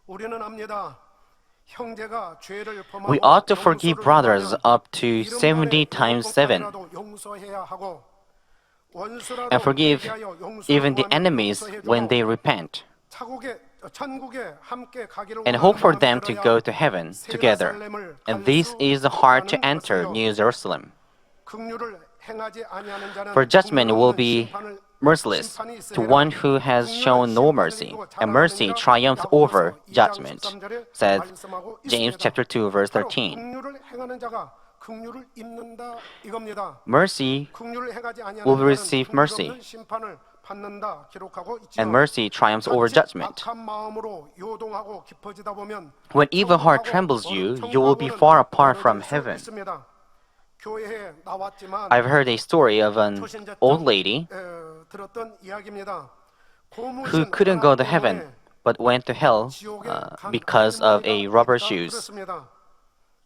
우리는 압니다. 형제가 죄를 범하고 We ought to forgive 용서를 brothers 구하면 up to 이름 70 말에 times 7 영업법까지라도 용서해야 하고 원수라도 and forgive 회개하여 용서를 even the 구하면 enemies 용서해주고 when they repent 천국에 함께 가기를 and hope for 원하는 them to 마음이 go 들어야 to heaven 새 together. 예루살렘을 And 갈 this 수 is the heart to 있다는 enter 것이요. New Jerusalem. 긍휼을 행하지 아니하는 자는 For judgment 긍휼 will 없는 be 심판을 merciless 심판이 to 있으리라. one who has 긍휼은 shown no 심판을 mercy, 이기고 and mercy 자라나느니라. triumphs 야고보서 over 2장 judgment, 13절에 said 말씀하고 James 있습니다. chapter 2, verse 바로 13. 긍휼을 행하는 자가 긍휼을 입는다 이겁니다. Mercy 긍휼을 행하지 아니하는 will 자는 receive 긍휼 mercy, 없는 심판을 받는다 기록하고 있지요. and mercy triumphs over 자칫 judgment. 악한 마음으로 요동하고 깊어지다 보면 When evil heart 천국하고 trembles you, 어느 you will be 천국하고는 far apart 멀어질 from 수 heaven. 있습니다. 교회에 나왔지만 I've heard a story of an old lady 들었던 이야기입니다. who couldn't go to heaven but went to hell because of a rubber shoes.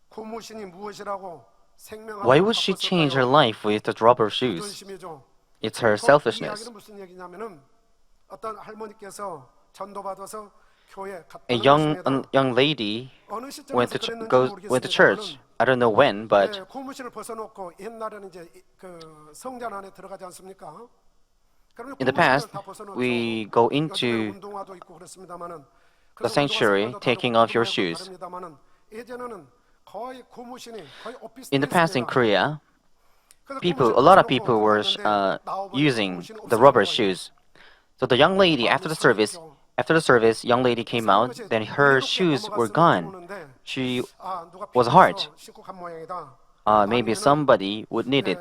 고무신이 무엇이라고 생명하고 Why would she change her life with the rubber shoes? 존심이죠. It's her 이 selfishness. 이야기는 무슨 얘기냐면은 어떤 할머니께서 전도받아서 교회 A 갔다는 것입니다. young lady 어느 went 시점에서 to 그랬는지 went to church. I don't know when, but 네, 고무신을 벗어놓고 옛날에는 이제 그 성전 안에 들어가지 않습니까? 그러면 in the 고무신을 past, 다 벗어놓죠. we go 요즘에 into 운동화도 있고 그렇습니다만은 the sanctuary, taking off your shoes. 다릅니다만은 예전에는 거의 고무신이 거의 In the past in 오피스텔이었습니다. Korea, 그래서 a lot of 고무신을 people 벗어놓고 were 들어갔는데 나와보니 using 고무신이 the rubber 없어진 거예요. shoes. So the young lady after the service, young lady came out. Then her shoes were gone. She was hurt. Maybe somebody would need it,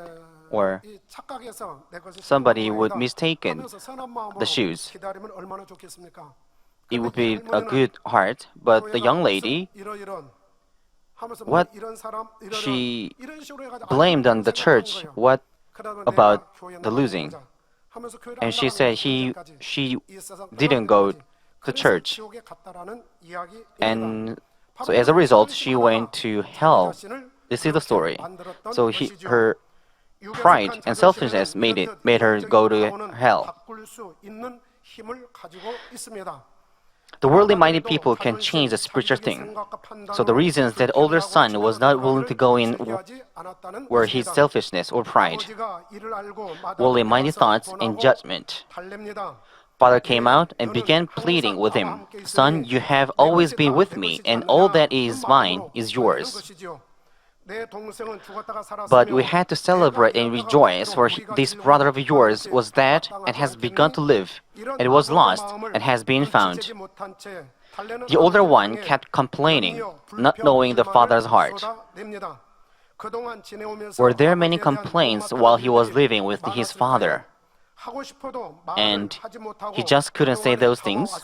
or somebody would mistaken the shoes. It would be a good heart, but the young lady, what she blamed on the church. What about the losing? And she said she didn't go to church. And so as a result, she went to hell. This is the story. So her pride and selfishness made her go to hell. The worldly-minded people can change the spiritual thing. So the reasons that older son was not willing to go in were his selfishness or pride, worldly-minded thoughts, and judgment. Father came out and began pleading with him, "Son, you have always been with me, and all that is mine is yours." But we had to celebrate and rejoice, for this brother of yours was dead and has begun to live, and was lost and has been found. The older one kept complaining, not knowing the father's heart. Were there many complaints while he was living with his father? And he just couldn't say those things?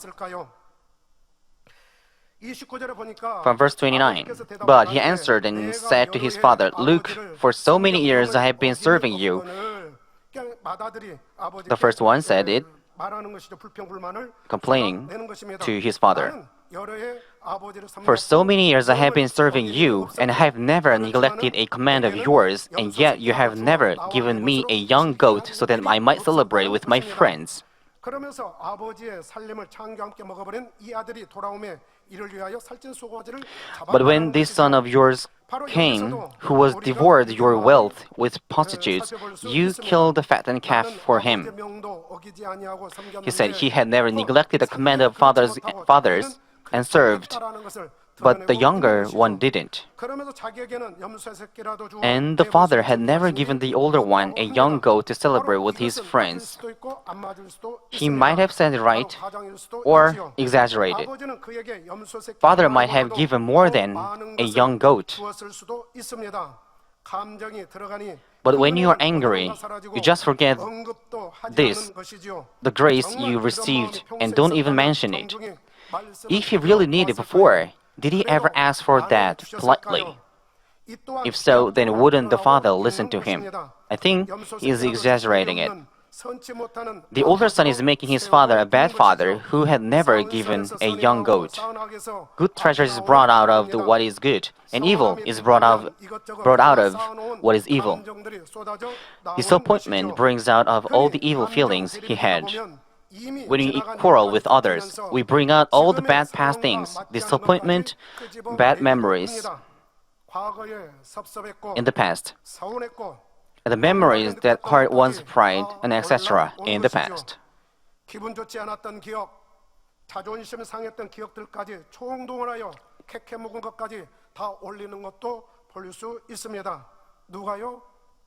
From verse 29, but he answered and said to his father, "Look, for so many years I have been serving you." The first one said it, complaining to his father. "For so many years I have been serving you, and I have never neglected a command of yours, and yet you have never given me a young goat so that I might celebrate with my friends." 그러면서 아버지의 살림을 창과 함께 먹어버린 이 아들이 돌아오매 이를 위하여 살찐 소고기를 But when this son of yours came, who was devoured your wealth with prostitutes, you killed the fattened calf for him. He said he had never neglected the command of fathers and served, but the younger one didn't. And the father had never given the older one a young goat to celebrate with his friends. He might have said it right or exaggerated. Father might have given more than a young goat. But when you are angry, you just forget this, the grace you received, and don't even mention it. If he really needed before, did he ever ask for that politely? If so, then wouldn't the father listen to him? I think he is exaggerating it. 선치 못하는 The older son is making his father a bad father who had never given a young goat. Good treasure is brought out of what is good, and evil is brought out of what is evil. Disappointment brings out of all the evil feelings he had. When we quarrel with others, we bring out all the bad past things, disappointment, bad memories in the past, and the memories that hurt one's pride, and etc. in the past. 기분 좋지 않았던 기억, 자존심 상했던 기억들까지 총동원하여 캐캐 묵은 것까지 다 올리는 것도 볼 수 있습니다. 누가요?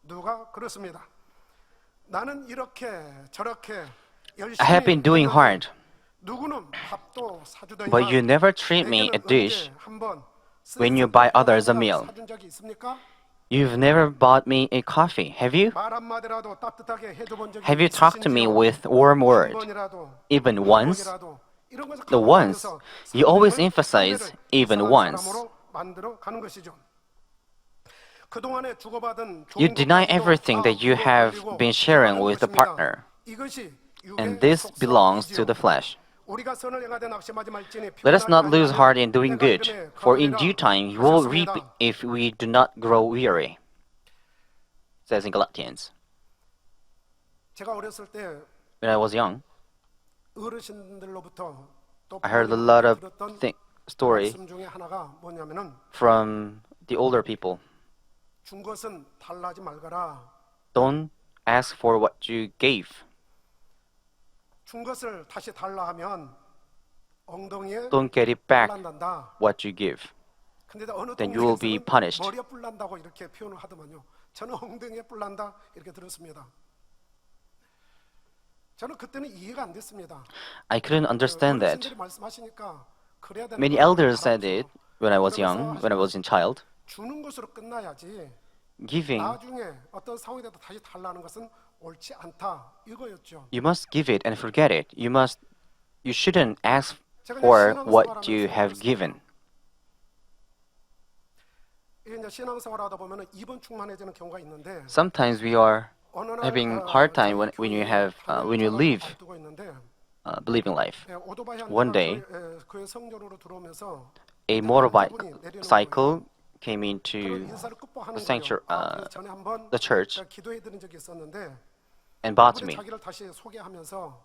누가 그렇습니다. 나는 이렇게 저렇게 열심히 I have been doing hard, 누구는 밥도 사주더니 but you never treat me a dish when you buy others a meal. 사준 적이 있습니까? You've never bought me a coffee, have you? 말 한마디라도 따뜻하게 해줘본 적이 Have you talked to me with warm 한 word? 번이라도, Even 한 once? 번이라도 이런 것을 The once. 강조해서 You always 사람을 emphasize even 이상한 once. 사람으로 만들어 가는 것이죠. 그동안에 주고받은 You 좋은 deny 것들도 everything 다 that you have 물어버리고 been sharing 가는 with the 것입니다. partner, 이것이 육의 and this belongs to 속성이지요. the flesh. 우리가 선을 행하되 낙심하지 말지니 Let us not 피곤하지 lose heart in doing 아니하면 good, 때가 for 이르매 in due 거두리라 time you will reap 하셨습니다. if we do not grow weary, says in Galatians. 제가 어렸을 때 When I was young, 어르신들로부터 또 I heard a lot of 들었던 story 말씀 중에 하나가 뭐냐면은 from the older people. 준 것은 달라지 말거라. Don't ask for what you gave. 준 것을 다시 달라 하면 엉덩이에 Don't get it back 뿔난단다. what you give. 근데 어느 Then you will be 동네에서는 punished. 머리에 뿔난다고 이렇게 표현을 하더만요. 저는 엉덩이에 뿔난다 이렇게 들었습니다. 저는 그때는 이해가 안 됐습니다. I couldn't understand that. 어르신들이 말씀하시니까 그래야 되는 Many 거라고 elders said 알았죠. it when I was young, when I was a child. 주는 것으로 끝나야지 Giving, 나중에 어떤 상황이 돼도 다시 달라는 것은 옳지 않다 이거였죠. you must give it and forget it. You shouldn't ask 제가 for 이제 what you 신앙생활하면서 have 그랬습니다. given. 이게 이제 신앙생활하다 보면은 입은 충만해지는 경우가 있는데 Sometimes we are 어느 날 having hard time when you have when you live 앞두고 있는데 believing life. 예, 오토바이 한 One 대가 day, 교회 성전으로 들어오면서 A motorcycle came into 인사를 끝보하는 the sanctuary, 거예요. 전에 한번 the church 제가 기도해 드린 적이 있었는데 and bought 그분이 me. 자기를 다시 소개하면서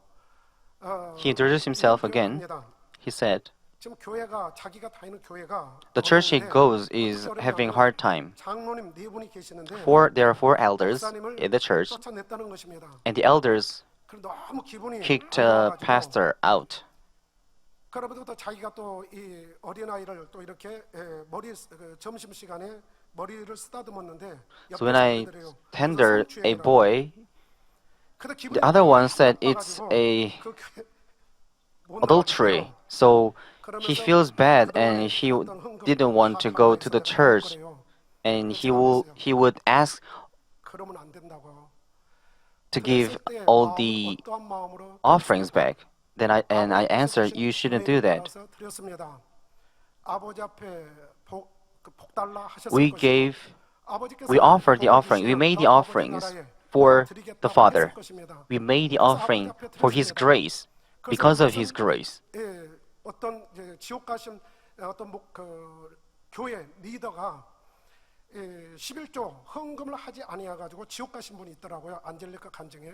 He introduced himself 이런 again. 표현을 합니다. He said, 지금 교회가 자기가 다니는 교회가 the church he 어려운데 goes is 어떻게 having 어려냐면 hard time. 장로님 네 분이 계시는데 There are 4 elders 목사님을 in the church, 쫓아냈다는 것입니다. and the elders 그래서 너무 기분이 kicked 안 좋아가지고 pastor out. 그러면부터 자기가 또 이 어린 아이를 또 이렇게 점심 시간에 머리를 쓰다듬었는데 So when I 옆에서 tendered a 성추행이라고. boy, 근데 기분이 the other one said 나빠가지고 it's a 그 교회 못 adultery. 나가겠대요. So he 그러면서 feels bad 그동안에 and he 어떤 흥금, didn't want to go to the 하나가 church, 있어야 할 and 거래요. he would ask 그러면 안 된다고. to give 그랬을 때 all 마음은 the 어떠한 마음으로 offerings back. Then I answered, 주신 you shouldn't do that. 은혜를 드렸습니다. 아버지 앞에 복 달라 하셨을 We 것이고, gave, 아버지께서 we offered the 복을 offering. We 주시면 made the 더 아버지 offerings 나라에 for 드리겠다고 the Father. 하셨을 것입니다. We made the 그래서 offering 아버지 앞에 for His 드렸습니다. grace, 그래서 because of 그것은, His grace. 예, 어떤 이제 지옥 가신 어떤 교회 리더가 11조 헌금을 하지 아니해 가지고 지옥 가신 분이 있더라고요. 안젤리카 간증에.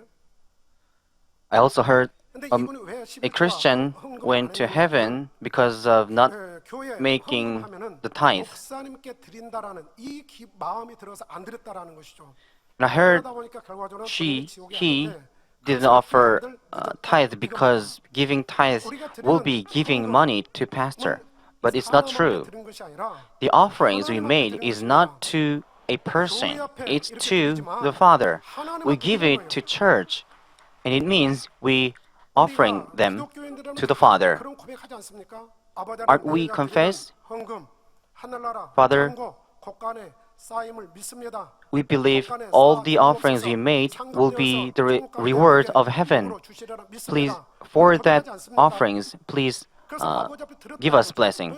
I also heard 근데 um, 이분이 왜 a 11조가 Christian 헌금을 went 안 to 했냐면 heaven because of not 교회 making 헌금하면은 the tithe. 목사님께 드린다라는 이 마음이 들어서 안 드렸다라는 것이죠. And I heard 그러다 보니까 결과적으로 he 지옥에 he 갔는데 didn't offer tithe because giving tithe will be giving money to pastor. But it's not true. The offerings we made is not to a person, it's to the Father. We give it to church, and it means we offering them to the Father. Aren't we confess? Father, we believe all the offerings we made will be the reward of heaven. Please, for that offerings, please give us blessing.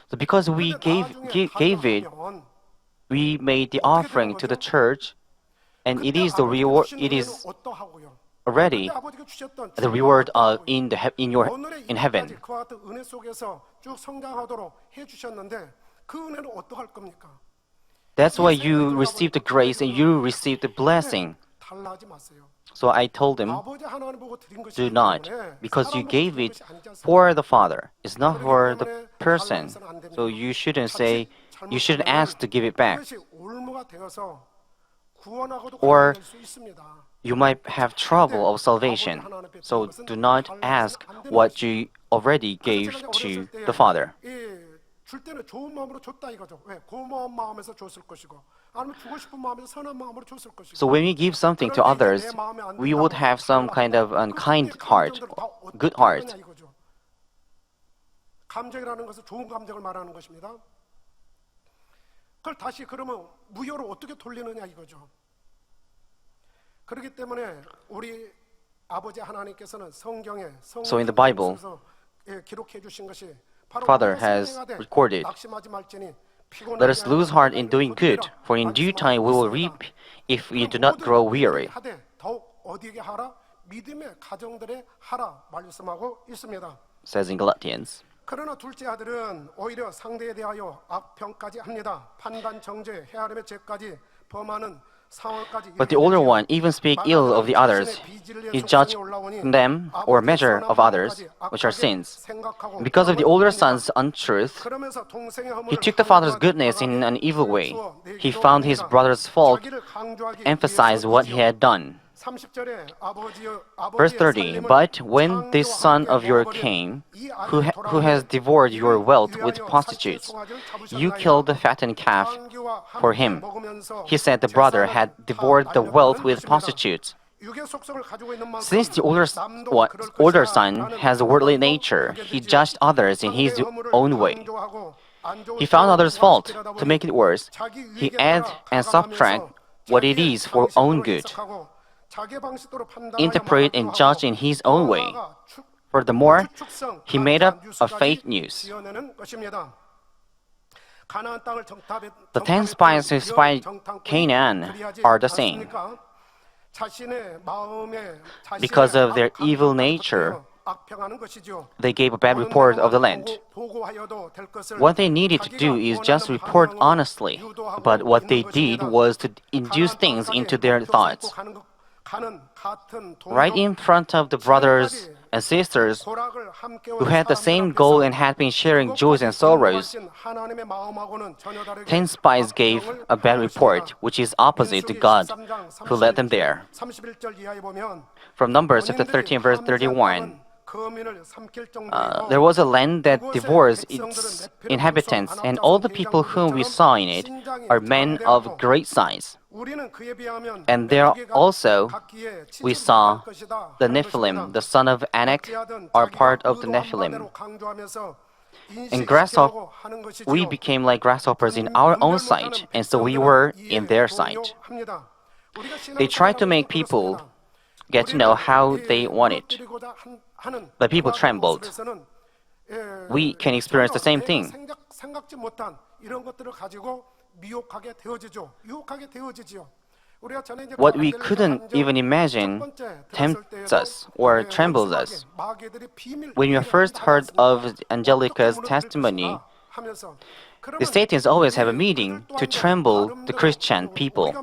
So because we gave it, we made the offering to the church, And it 그때 is the 아버지가 reward. 주신 It 은혜는 is 어떠하고요? already 그때 아버지가 주셨던 the reward 어떠하고요? in 오늘의 heaven. 이때까지 그와 같은 은혜 속에서 쭉 성장하도록 해주셨는데 그 은혜는 어떠할 겁니까? That's why you receive the grace and you receive the blessing. 달라하지 마세요. So I told him, 아버지 하나님 보고 드린 것이기 do not, 때문에 because you 사람 보고 gave 드린 it 것이 아니지 않습니까? for the Father. It's not 그렇기 for the 때문에 person. 달라해서는 안 됩니다. So you shouldn't 자칫 say, you shouldn't 잘못하면은 ask to give it back. 그것이 올무가 되어서 구원하고도 Or 관계될 수 있습니다. You might have trouble of salvation. So do not ask what you already gave to the Father. 줄 때는 좋은 마음으로 줬다 이거죠. 왜? 고마운 마음에서 줬을 것이고, 아니면 주고 싶은 마음에서 선한 마음으로 줬을 것이고. So when we give something to others, we would have some kind of kind heart, good heart. 감정이라는 것은 좋은 감정을 말하는 것입니다. 그걸 다시 그러면 무효로 어떻게 돌리느냐 이거죠. 그렇기 때문에 우리 아버지 하나님께서는 성경에 So in the Bible, 기록해 주신 것이 바로 Father has recorded, 낙심하지 말지니 let us lose heart in doing good, for in due time we will reap if we do not grow weary. 더욱 어디에게 하라? 믿음의 가정들에 하라 말씀하고 있습니다. Says in Galatians. 그러나 둘째 아들은 오히려 상대에 대하여 악평까지 합니다. 판단, 정죄, 헤아림의 죄까지 범하는 상황까지. But the older one even speak ill of the others. He judged them or measure of others, which are sins. Because of the older son's untruth, he took the father's goodness in an evil way. He found his brother's fault, emphasized what he had done. Verse 30, but when this son of yours came, who has devoured your wealth with prostitutes, you killed the fattened calf for him. He said the brother had devoured the wealth with prostitutes. Since the older son has a worldly nature, he judged others in his own way. He found others' fault. To make it worse, he add and subtract what it is for own good. Interpret and judge in his own way. Furthermore, he made up a fake news. The 10 spies who spied Canaan are the same. Because of their evil nature, they gave a bad report of the land. What they needed to do is just report honestly, but what they did was to induce things into their thoughts. Right in front of the brothers and sisters who had the same goal and had been sharing joys and sorrows, 10 spies gave a bad report, which is opposite to God, who led them there. From Numbers chapter 13, verse 31, there was a land that devours its inhabitants, and all the people whom we saw in it are men of great size. And there also we saw the Nephilim, the son of Anak, are part of the Nephilim. And we became like grasshoppers in our own sight, and so we were in their sight. They tried to make people get to know how they want it. But people trembled. We can experience the same thing. What we couldn't even imagine tempts us or trembles us. When we first heard of Angelica's testimony, the Satans always have a meeting to tremble the Christian people.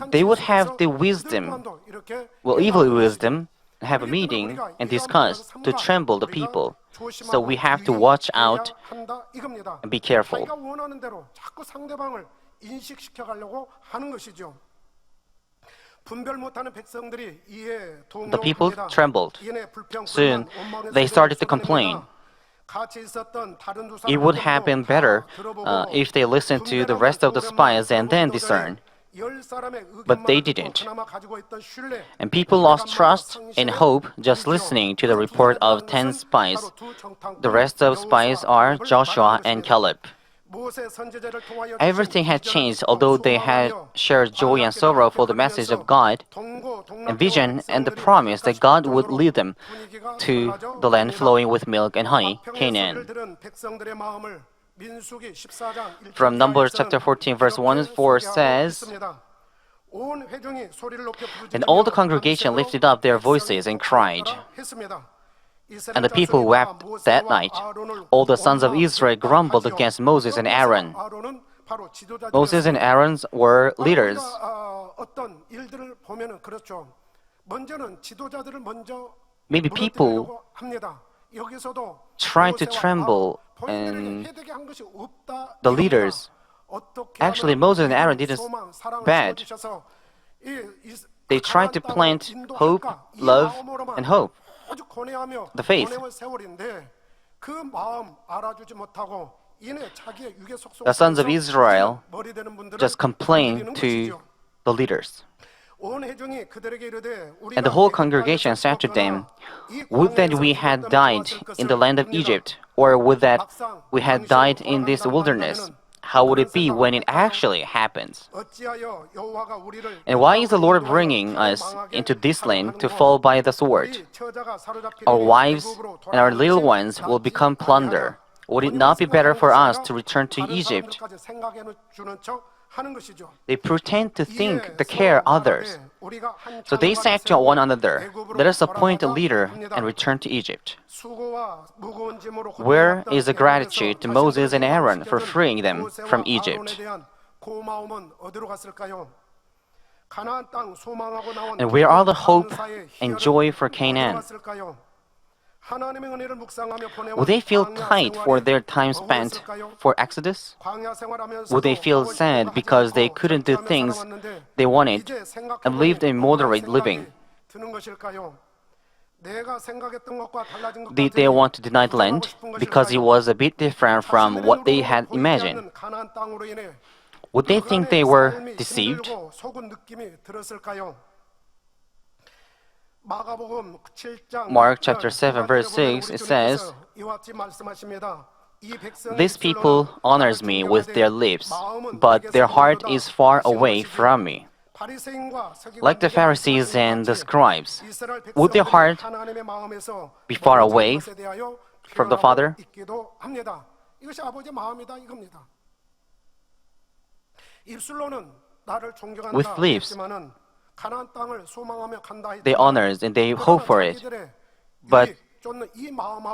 They would have the wisdom, evil wisdom, have a meeting and discuss to tremble the people. So we have to watch out and be careful. The people trembled. Soon, they started to complain. It would have been better if they listened to the rest of the spies and then discern. But they didn't. And people lost trust and hope just listening to the report of 10 spies. The rest of spies are Joshua and Caleb. Everything had changed, although they had shared joy and sorrow for the message of God, and vision and the promise that God would lead them to the land flowing with milk and honey, Canaan. 민수기 14장 From Numbers chapter 14, verse 1 and 4 says, And all the congregation lifted up their voices and cried. And the people wept that night. All the sons of Israel grumbled against Moses and Aaron. Moses and Aaron were leaders. Maybe people try to tremble and the leaders. Actually, Moses and Aaron didn't bad. They tried to plant hope, love, and hope. The faith. The sons of Israel just complained to the leaders. And the whole congregation said to them, Would that we had died in the land of Egypt, or would that we had died in this wilderness? How would it be when it actually happens? And why is the Lord bringing us into this land to fall by the sword? Our wives and our little ones will become plunder. Would it not be better for us to return to Egypt? They pretend to think to care others. So they said to one another, Let us appoint a leader and return to Egypt. Where is the gratitude to Moses and Aaron for freeing them from Egypt? And where are the hope and joy for Canaan? Would they feel tight for their time spent for Exodus? Would they feel sad because they couldn't do things they wanted and lived a moderate living? Did they want to deny the land because it was a bit different from what they had imagined? Would they think they were deceived? Mark chapter 7 verse 6, it says, These people honors me with their lips, but their heart is far away from me. Like the Pharisees and the scribes, would their heart be far away from the Father? With lips, they honors and they hope for it, but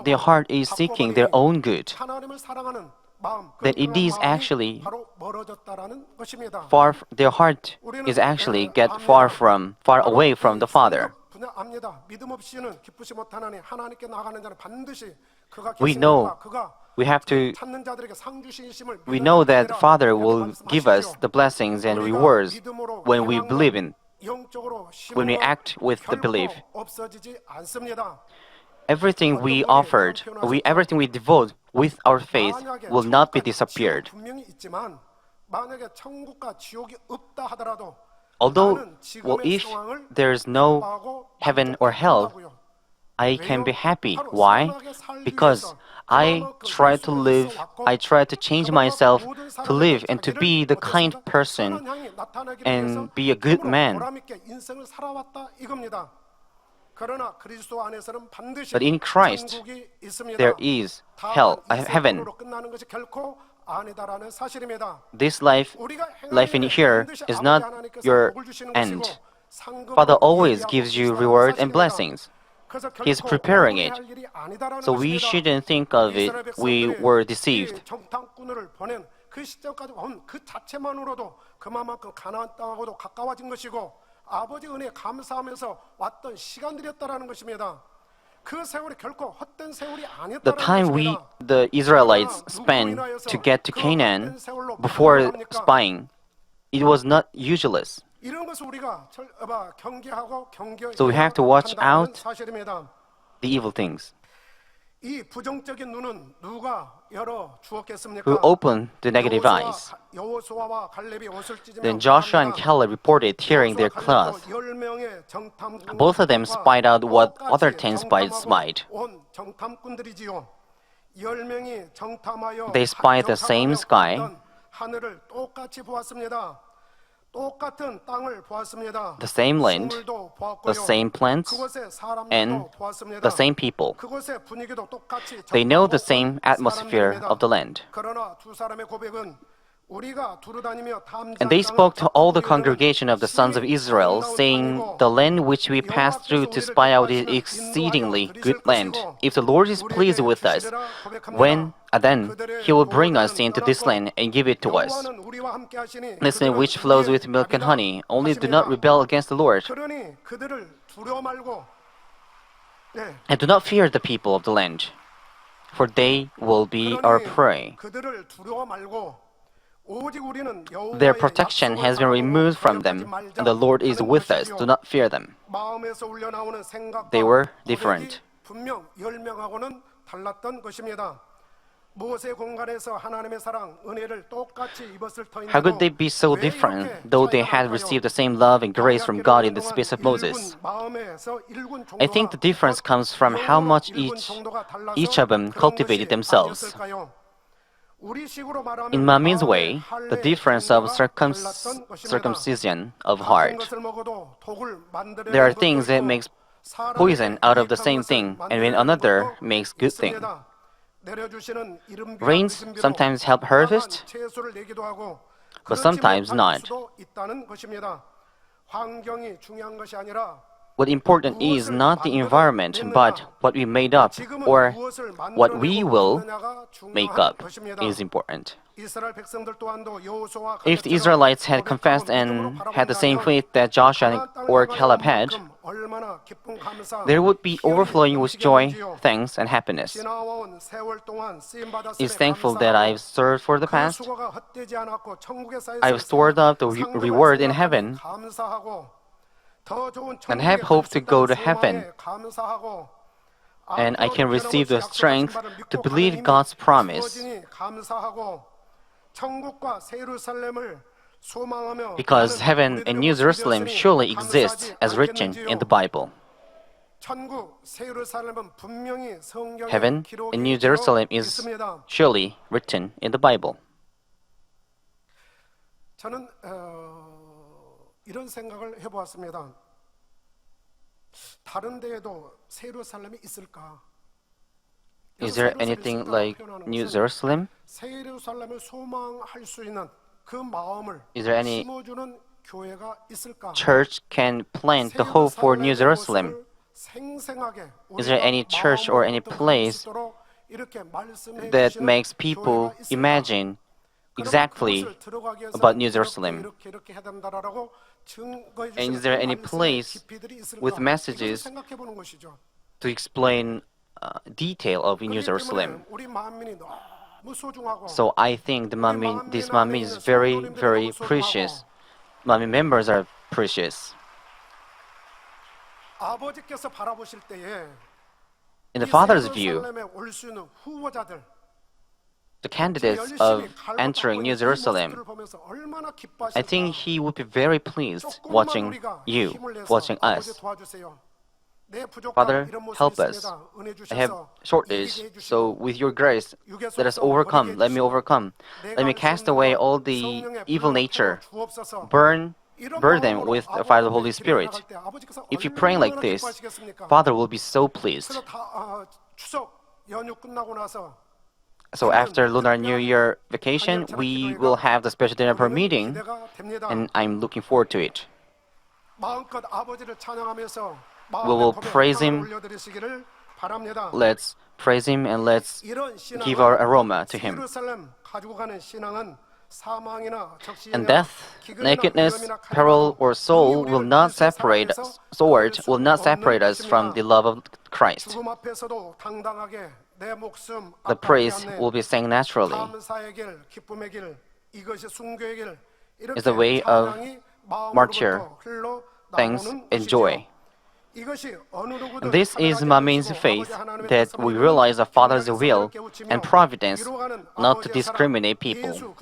their heart is seeking their own good. That it is actually their heart is actually far away from the Father. We know that the Father will give us the blessings and rewards when we believe when we act with the belief. Everything we devote with our faith will not be disappeared. Although, if there is no heaven or hell, I can be happy. Why? Because I try to change myself to live and to be the kind person and be a good man. But in Christ, there is heaven. This life in here is not your end. Father always gives you reward and blessings. He's preparing it. So we shouldn't think of it, we were deceived. The time the Israelites spent to get to Canaan before spying, it was not useless. So we have to watch out the evil things. Who opened the negative eyes? Then Joshua and Caleb reported tearing their clothes. Both of them spied out what other 10 spies spied. They spied the same sky. 똑같은 땅을 보았습니다. the same land, 식물도 보았고요. the same plants, 그곳의 사람들도 and 보았습니다. the same people. 그곳의 분위기도 똑같이 They know the 적응하고 same atmosphere 사람들입니다. of the land. 그러나 두 사람의 고백은 우리가 두루다니며 And they spoke to all the congregation of the sons of Israel, saying, "The land which we passed through to spy out is exceedingly good land. If the Lord is pleased with us, then He will bring us into this land and give it to us. This land which flows with milk and honey. Only do not rebel against the Lord, 그러니 그들을 두려워 말고 and do not fear the people of the land, for they will be our prey." 그들을 두려워 말고 오직 우리는 Their 여호와의 protection has been 약속을 removed from 바라보고 them, 두렵지 and the Lord is 말자 with us. 하는 Do not fear them. 마음에서 울려나오는 생각과 They were 고백이 different. 분명 10명하고는 달랐던 것입니다. 모세 공간에서 하나님의 사랑, 은혜를 똑같이 입었을 터인데도 How could they be so 왜 different, 이렇게 though they 차이가 had 날까요? received the same love and grace from God in the space of Moses? I think the difference comes from how much each of them cultivated themselves. In Mamin's way, the difference of circumcision of heart. There are things that makes poison out of the same thing, and when another makes good thing. Rains sometimes help harvest, but sometimes not. What important is not the environment, but what we made up or what we will make up is important. If the Israelites had confessed and had the same faith that Joshua or Caleb had, there would be overflowing with joy, thanks, and happiness. Is thankful that I've served for the past. I've stored up the reward in heaven and have hope to go to heaven. And I can receive the strength to believe God's promise. Because heaven and New Jerusalem surely exist as written in the Bible. Heaven and New Jerusalem is surely written in the Bible. 저는 이런 생각을 해보았습니다. 다른 데에도 새 예루살렘이 있을까? Is there anything like New Jerusalem? 새 예루살렘을 소망할 수 있는 그 마음을 Is there any 심어주는 교회가 있을까? church can plant the hope for New Jerusalem? Is there any church or any place that makes people imagine exactly about New Jerusalem? And is there any place with messages to explain detail of New Jerusalem? So I think this Manmin is very, very precious. Manmin members are precious. In the Father's view, the candidates of entering New Jerusalem, I think He would be very pleased watching you, watching us. Father, help us. I have shortage, so with your grace, let us overcome. Let me overcome. Let me cast away all the evil nature. Burn them with the fire of the Holy Spirit. If you pray like this, Father will be so pleased. So after Lunar New Year vacation, we will have the special dinner prayer meeting, and I'm looking forward to it. We will praise Him. Let's praise Him and let's give our aroma to Him. And death, nakedness, peril, or soul will not separate us. Sword will not separate us from the love of Christ. The praise will be sang naturally. It's a way of martyr, thanks, and joy. This is Manmin's faith, that we realize the Father's will and providence not to discriminate people.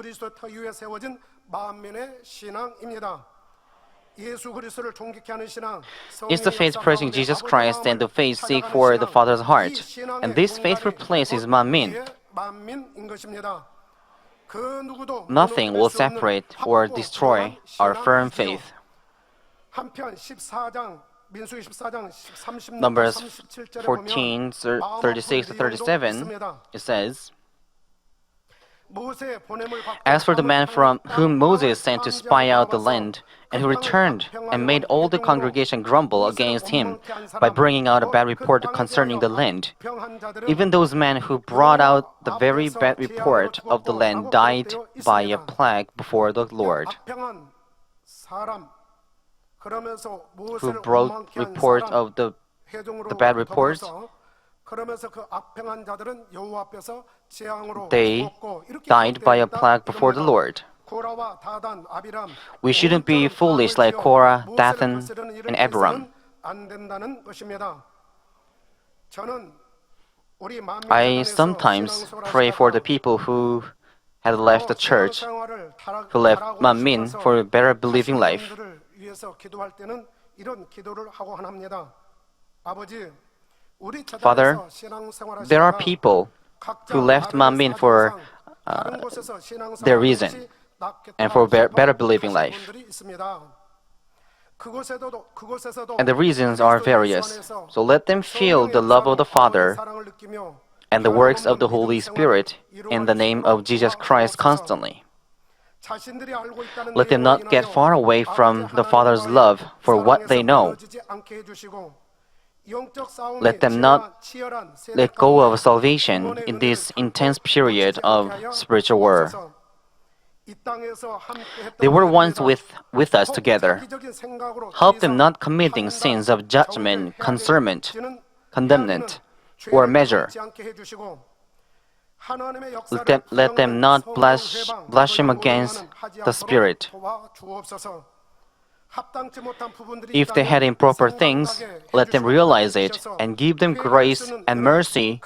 It's the faith praising Jesus Christ and the faith seek for the Father's heart. And this faithful place is Manmin. 그 누구도 Nothing will 무너뜨릴 수 없는 separate or 확고 destroy 강한 our firm 신앙이지요. faith. 한편 14장 민수기 14장 30절 Numbers 37절에 14, 보면 36 to 37, 있습니다. it says, 모세의 보냄을 받고 As for the man from whom Moses sent to spy out the 탐지하러 land, and who 그 땅을 returned and made all the 악평하여 congregation grumble against him by bringing out a bad report concerning the land, 악평한 자들은 even those men who brought out the very bad report of the land died by a plague before the Lord. 악평한 사람 그러면서 Who 모세를 brought 원망케 한 report 사람, of the 회중으로 bad report, 더불어서 그러면서 그 악평한 자들은 여호와 앞에서 재앙으로 they 죽었고 이렇게 died by a 기록되어 plague 있다 before the 이겁니다. Lord. 고라와 다단, 아비람, We shouldn't be 모세처럼 foolish like 마음을 Korah, 지어 Dathan, 모세를 거스르는 일을 and Abiram. 해서는 안 된다는 것입니다. 저는 우리 만민을 I 향해서 sometimes 신앙생활을 pray for the 하시다가 people who had left the church, 신앙생활을 who left 잘하고 Manmin 싶어서 for a better believing 하시는 life. 분들을 위해서 기도할 때는 이런 기도를 하고 합니다. 아버지, 우리 Father, 재단에서 신앙생활 there are 하시다가 people 각자 who left 다른 Manmin for 사정상 다른 곳에서 신앙생활 their reason 하는 것이 낫겠다 and for 싶어 better believing 하시는 life. 분들이 있습니다. 그곳에서도 And the reasons are various. So let them feel the love of the Father and the works of the Holy Spirit in the name of Jesus Christ constantly. Let them not get far away from the Father's love for what they know. Let them not let go of salvation in this intense period of spiritual war. They were once with us together. Help them not committing sins of judgment, concernment, condemnment, or measure. Let them not blaspheme against the Spirit. If they had improper things, let them realize it and give them grace and mercy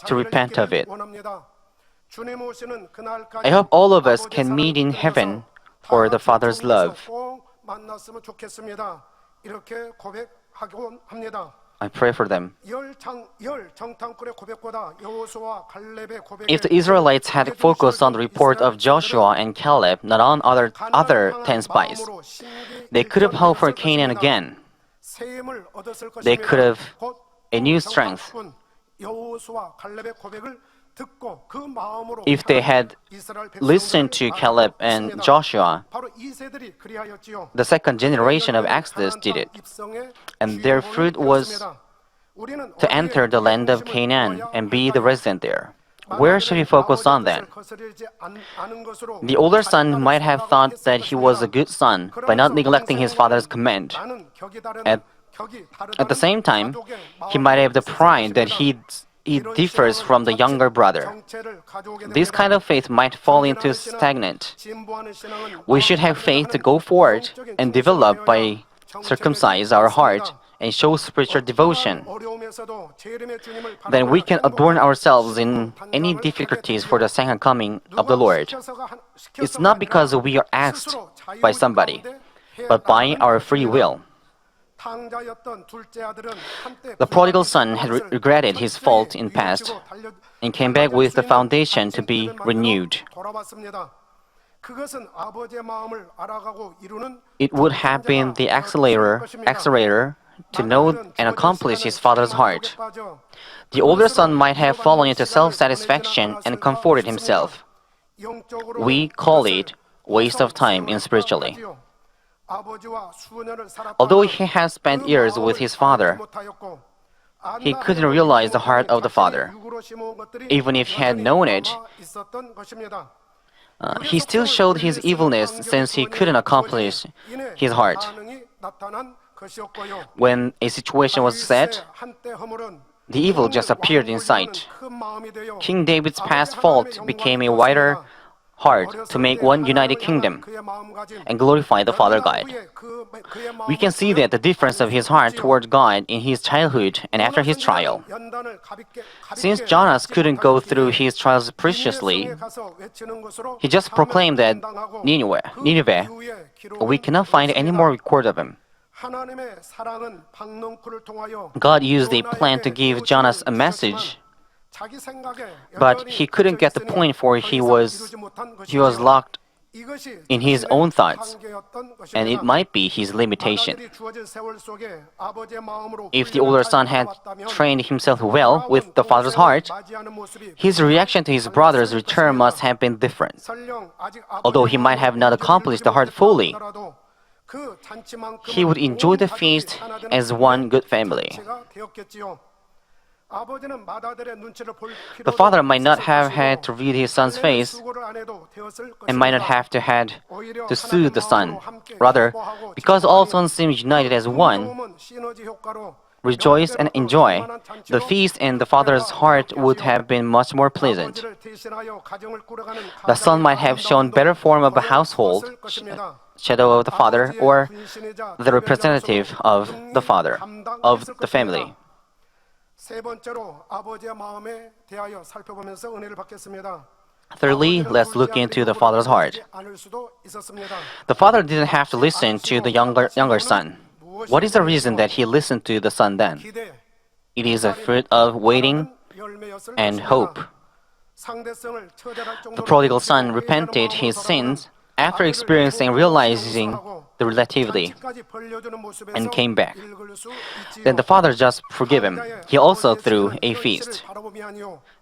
to repent of it. I hope all of us can meet in heaven for the Father's love. I pray for them. If the Israelites had focused on the report of Joshua and Caleb, not on other 10 spies, they could have hoped for Canaan again. They could have a new strength. If they had listened to Caleb and Joshua, the second generation of Exodus did it, and their fruit was to enter the land of Canaan and be the resident there. Where should we focus on then? The older son might have thought that he was a good son by not neglecting his father's command. At the same time, he might have the pride that he differs from the younger brother. This kind of faith might fall into stagnant. We should have faith to go forward and develop by circumcise our heart and show spiritual devotion. Then we can adorn ourselves in any difficulties for the second coming of the Lord. It's not because we are asked by somebody, but by our free will. The prodigal son had regretted his fault in past and came back with the foundation to be renewed. It would have been the accelerator to know and accomplish his father's heart. The older son might have fallen into self-satisfaction and comforted himself. We call it waste of time in spiritually. Although he has spent years with his father, he couldn't realize the heart of the father. Even if he had known it, he still showed his evilness since he couldn't accomplish his heart. When a situation was set, the evil just appeared in sight. King David's past fault became a wider heart to make one united kingdom and glorify the Father God. We can see that the difference of his heart toward God in his childhood and after his trial. Since Jonas couldn't go through his trials preciously, he just proclaimed that Nineveh, we cannot find any more record of him. God used a plan to give Jonas a message 자기 생각에 But 여전히 he couldn't get the 갇혀 point for 있으니 he 더 was 이상 이루지 못한 he was 것이지요. locked 이것이 in his 자신의 own thoughts, 한계였던 and it 것입니다. might be his limitation. 아들이 주어진 세월 속에 아버지의 마음으로 If the 훈련을 older 잘 son had 받아왔다면 trained himself well 돌아온 with the father's 동생을 heart, 맞이하는 모습이 his reaction to his brother's return must have been different. 설령 아직 Although he might have not accomplished the heart fully, 그 잔치만큼은 he would enjoy the 온 가족이 feast 하나되는 as one good family. 잔치가 되었겠지요. 아버지는 맏아들의 눈치를 볼 The 필요도 father might not 없었을 have 것이고, had to read his son's 할례는 face 수고를 안 해도 되었을 and might not 것입니다. have to had 오히려 to soothe the son. 하나된 마음으로 함께 Rather, 기뻐하고 because all 즐거워하니 sons seemed united as one, 흥겨움은 시너지 효과로 rejoice and 명절에도 enjoy, 충만한 the 잔치로 feast in the father's heart would have been much more pleasant. 아버지를 대신하여 가정을 꾸려가는 The son might have shown better form of a household, 보였을 것입니다. shadow of the father, 아버지의 or 분신이자 the representative of the father, of the family. 세 번째로 아버지의 마음에 대하여 살펴보면서 은혜를 받겠습니다. Thirdly, let's look into the father's heart. 않을 수도 있었습니다. The father didn't have to listen to the younger son. What is the reason that he listened to the son then? 기대, It is a fruit of waiting 열매였을 and 것입니다. hope. 상대성을 처절할 The 정도로 prodigal son 회개하는 repented his 마음으로 sins 돌아오는 after 아들을 experiencing 돕고 realizing 용서하고 the relativity, 잔치까지 벌려주는 모습에서 and came back. 읽을 수 있지요. then the father just forgave him. He also threw a feast.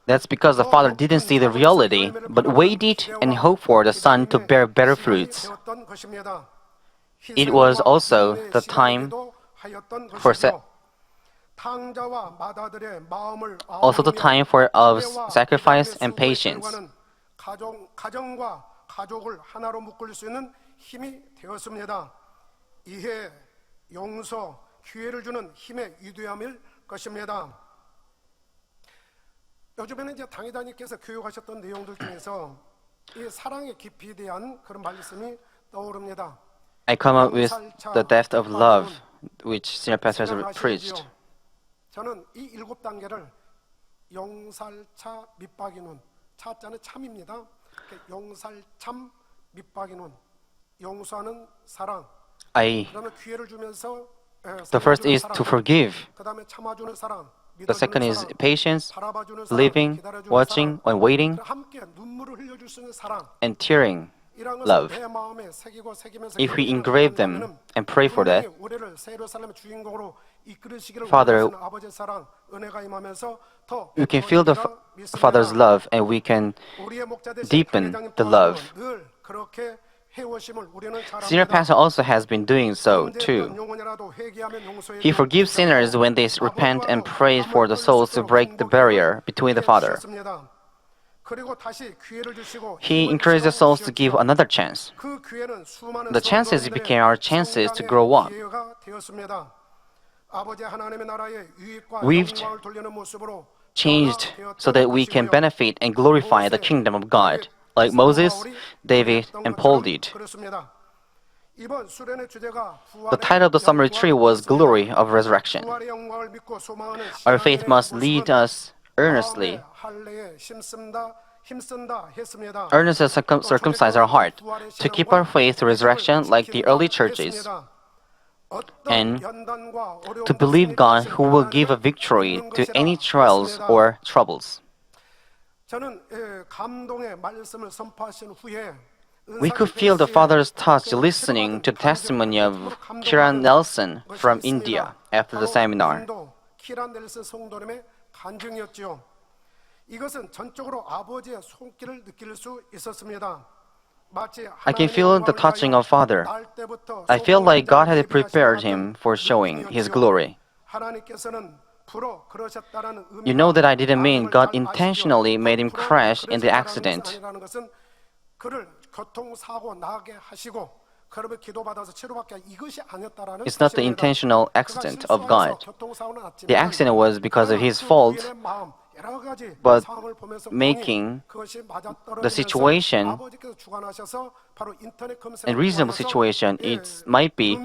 That's because the father didn't see the reality, but waited and hoped for the son to bear better fruits. It was also the time for also the time of sacrifice and patience. 가정과 가족을 하나로 묶을 수 있는 힘이 되었습니다. 이해, 용서, 기회를 주는 힘의 위대함일 것입니다. 요즘에는 이제 당회장님께서 교육하셨던 내용들 중에서 이 사랑의 깊이에 대한 그런 말씀이 떠오릅니다. I come up with the depth of love, which senior pastors preached. 저는 이 7단계를 용살차 밑박이 눈, 차자는 참입니다. 용살참 밑박이 눈, 용서하는 사랑. 그다음에 기회를 주면서 The first is to forgive. 그다음에 참아주는 사랑. The second is patience, living, watching, and waiting, 함께 눈물을 흘려줄 수 있는 사랑. and tearing love. If we engrave them and pray for that, Father, we can feel the Father's love and we can deepen the love. Senior pastor also has been doing so too. He forgives sinners when they repent and prays for the souls to break the barrier between the Father. He encourages the souls to give another chance. The chances became our chances to grow up. We've changed so that we can benefit and glorify the kingdom of God, like Moses, David, and Paul did. The title of the summer retreat was Glory of Resurrection. Our faith must lead us earnestly circumcise our heart to keep our faith to resurrection like the early churches, and to believe God who will give a victory to any trials or troubles. We could feel the Father's touch listening to the testimony of Kiran Nelson from India after the seminar. I can feel the touching of Father. I feel like God had prepared him for showing His glory. You know that I didn't mean God intentionally made him crash in the accident. It's not the intentional accident of God. The accident was because of his fault, but making the situation a reasonable situation, it might be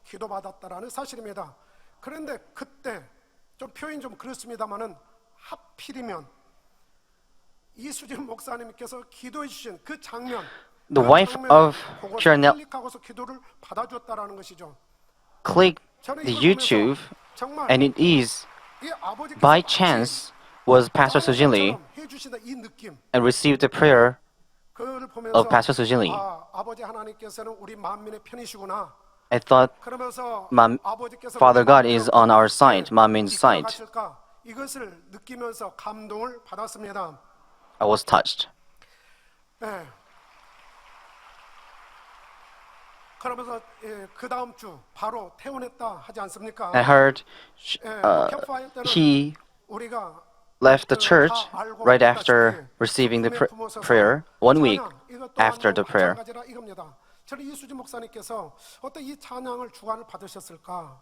기도받았다라는 사실입니다. 그런데 그때 좀 표현이 좀 그렇습니다만은 하필이면 이수진 목사님께서 기도해 주신 그 장면, the wife of Kiran 클릭하고서 기도를 받아줬다라는 것이죠. clicked the YouTube 정말 And it is 이 아버지께서 by 마치 chance was Pastor Sujin Lee 것처럼 해주신다 이 느낌 and received the prayer 그걸 보면서 of Pastor Sujin Lee. 아버지 하나님께서는 우리 만민의 편이시구나. I thought 그러면서 아버지께서 Father 우리 God 만민을 is on our 어떻게 side, 만민's 이끌어 side. 가실까? 이것을 느끼면서 감동을 받았습니다. I was touched. 예. 그러면서 그 다음 주 바로 퇴원했다 하지 않습니까? I heard 캠프파이어 때는 he 우리가 left the church right after receiving the prayer, 1 week after the prayer. 저는 이수진 목사님께서 어떤 이 찬양을 주관을 받으셨을까?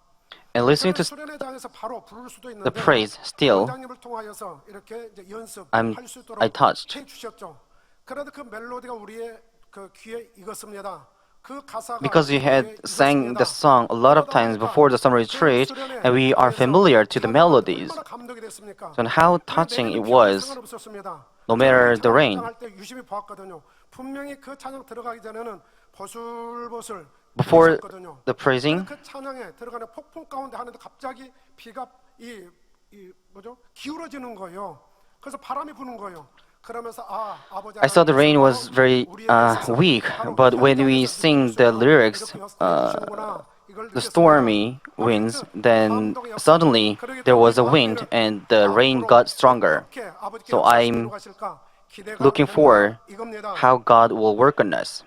And listening to 수련회장에서 바로 부를 수도 the 있는데 praise, still, 원장님을 통하여서 이렇게 이제 연습할 수 있도록 I touched. 해 주셨죠. 그래도 그 멜로디가 우리의 그 귀에 익었습니다. 그 가사가 Because we had 귀에 sang the 익었습니다. song a lot of times before the summer retreat, and we are familiar to the melodies. 얼마나 감동이 됐습니까? And how touching it was, no matter the rain. 때 유심히 보았거든요. 분명히 그 찬양 들어가기 전에는 보슬보슬 Before 비었거든요. the praising, 그 찬양에 들어가는 폭풍 가운데 하는데 갑자기 비가 기울어지는 거예요. 그래서 바람이 부는 거예요. 그러면서 아버지 I saw the rain was very weak, but when we sing the lyrics, the stormy winds, then suddenly there was a wind and the rain got stronger. So I'm looking forward how God will work on us.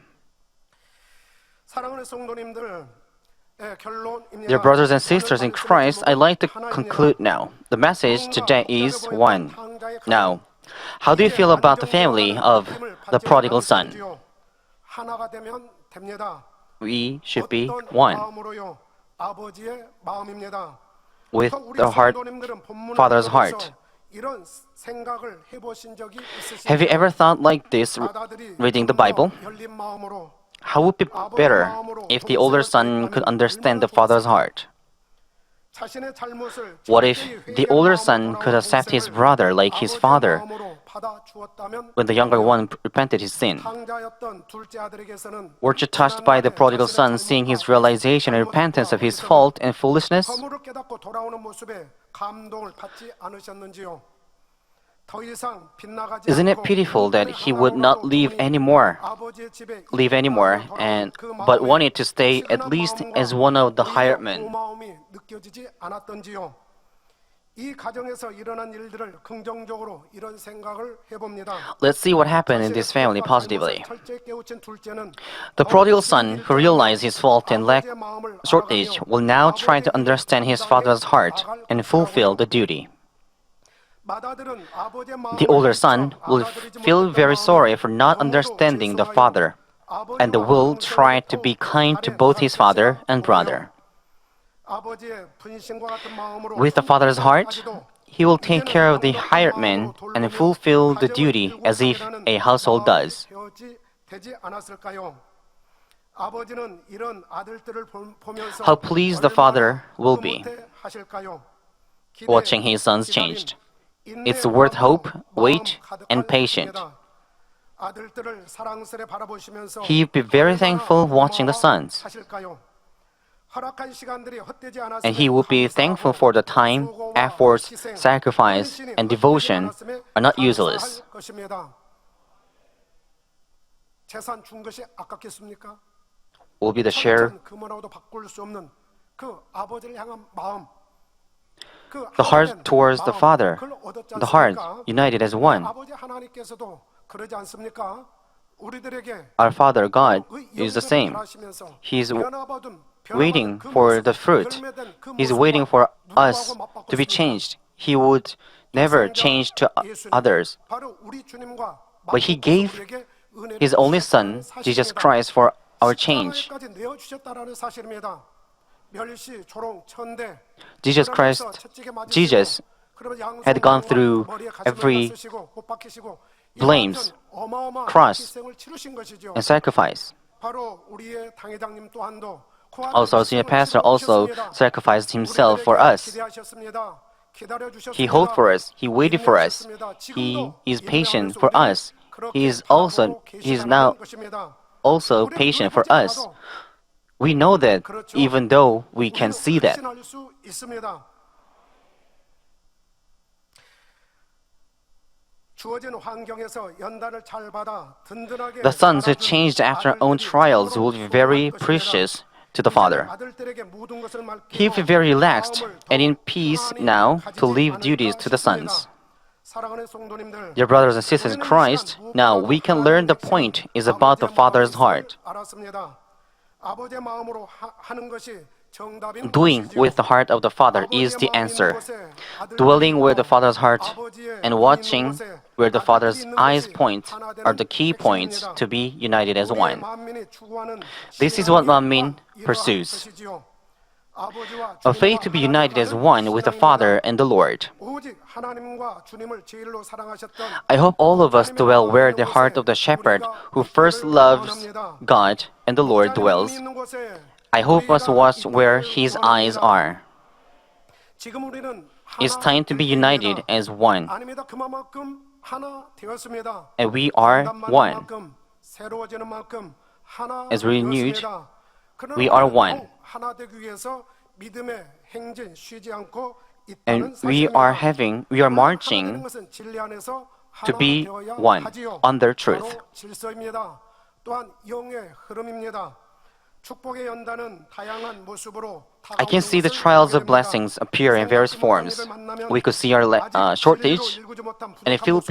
사랑하는 성도님들, Dear brothers and sisters in Christ, I'd like to conclude now. The message today is one. Now, how do you feel about the family of the prodigal son? 하나가 되면 됩니다. We should be one, 마음으로요. 아버지의 마음입니다. with 우리 the heart, 성도님들은 본문을 Father's 읽으면서 heart. 이런 생각을 해보신 적이 있으신가요? Have you ever thought like this 아다들이 reading the 좀 더 Bible? 열린 마음으로 How would it be better if the older son could understand the father's heart? 자신의 잘못을 What if 철저히 the 회개의 older 마음으로 son 돌아온 could accept his 동생을 brother like his 아버지의 father 마음으로 받아주었다면 when the younger one repented his sin? 탕자였던 둘째 아들에게서는 Weren't you touched by the prodigal son seeing his realization and repentance of his fault and foolishness? 허물을 깨닫고 돌아오는 모습에 감동을 받지 않으셨는지요? 더 이상 빗나가지 Isn't it 않고 pitiful that he would not 하나님으로 leave anymore, 아버지의 집에 live anymore, and but wanted to stay at least as one of the hired men? 고마움이 느껴지지 않았던지요? 이 가정에서 일어난 일들을 긍정적으로 이런 생각을 해봅니다. Let's see what happened in this family positively. 철저히 깨우친 둘째는 The prodigal son, who realized his fault and lacked shortage, will now try to understand his father's heart and fulfill the duty. The older son will feel very sorry for not understanding the father, and will try to be kind to both his father and brother. With the father's heart, he will take care of the hired men and fulfill the duty as if a household does. How pleased the father will be watching his sons changed. It's worth hope, wait, and patience. He'd be very thankful watching the sons. And he would be thankful for the time, efforts, sacrifice, and devotion are not useless. 재산 준 것이 아깝겠습니까? Will be the share. 그만하고도 바꿀 수 없는 그 아버지를 향한 마음. The heart towards the Father, the heart united as one. 아버지 하나님께서도 그러지 않습니까? 우리들에게 Our Father God is the same. He's waiting for the fruit. He's waiting for us to be changed. He would never change to others. But He gave His only Son, Jesus Christ, for our change. Jesus had gone through every blames, cross, and sacrifice. Also, our senior pastor also sacrificed himself for us. He hoped for us. He waited for us. He is patient for us. He is now also patient for us. We know that even though we can see that. 주어진 환경에서 연단을 잘 받아 든든하게 The sons who 자라준 changed after own 아들들이 trials will 참으로 be very 소중할 것입니다. precious to the father. 아들들에게 모든 것을 맡기고 He feel very relaxed 마음을 and in 더욱 peace 편안히 now to 가지지 leave 않을까 duties to the 싶습니다. sons. 사랑하는 성도님들, Dear brothers and sisters in 우리는 이 Christ, 시간 now 무엇보다도 we can learn the 하나님의 point 핵심은 is about the 아버지의 father's 마음이 heart. 있음을 알았습니다. 아버지의 마음으로 하는 것이 정답인 Doing 것이지요. with the heart of the father is the answer. Dwelling where the father's heart and watching where the father's eyes point are the key points to be united as one. This is what Manmin pursues. A faith to be united as one with the Father and the Lord. I hope all of us dwell where the heart of the shepherd who first loves God and the Lord dwells. I hope us watch where his eyes are. It's time to be united as one, 아닙니다. 그만큼 하나 되었습니다. and we are one. 만큼, 새로워지는 만큼 하나 As renewed, 되었습니다. 그러나 we are 우리는 one. 꼭 하나 되기 위해서 믿음의 행진 쉬지 않고 And 있다는 we 사실입니다. are 하나 되는 marching 것은 진리 안에서 to 하나 be 되어야 one 하지요. under truth. 바로 질서입니다. 또한 영의 흐름입니다. 축복의 연단은 다양한 모습으로 I can see the trials of blessings appear in various forms. We could see our shortage, and it feels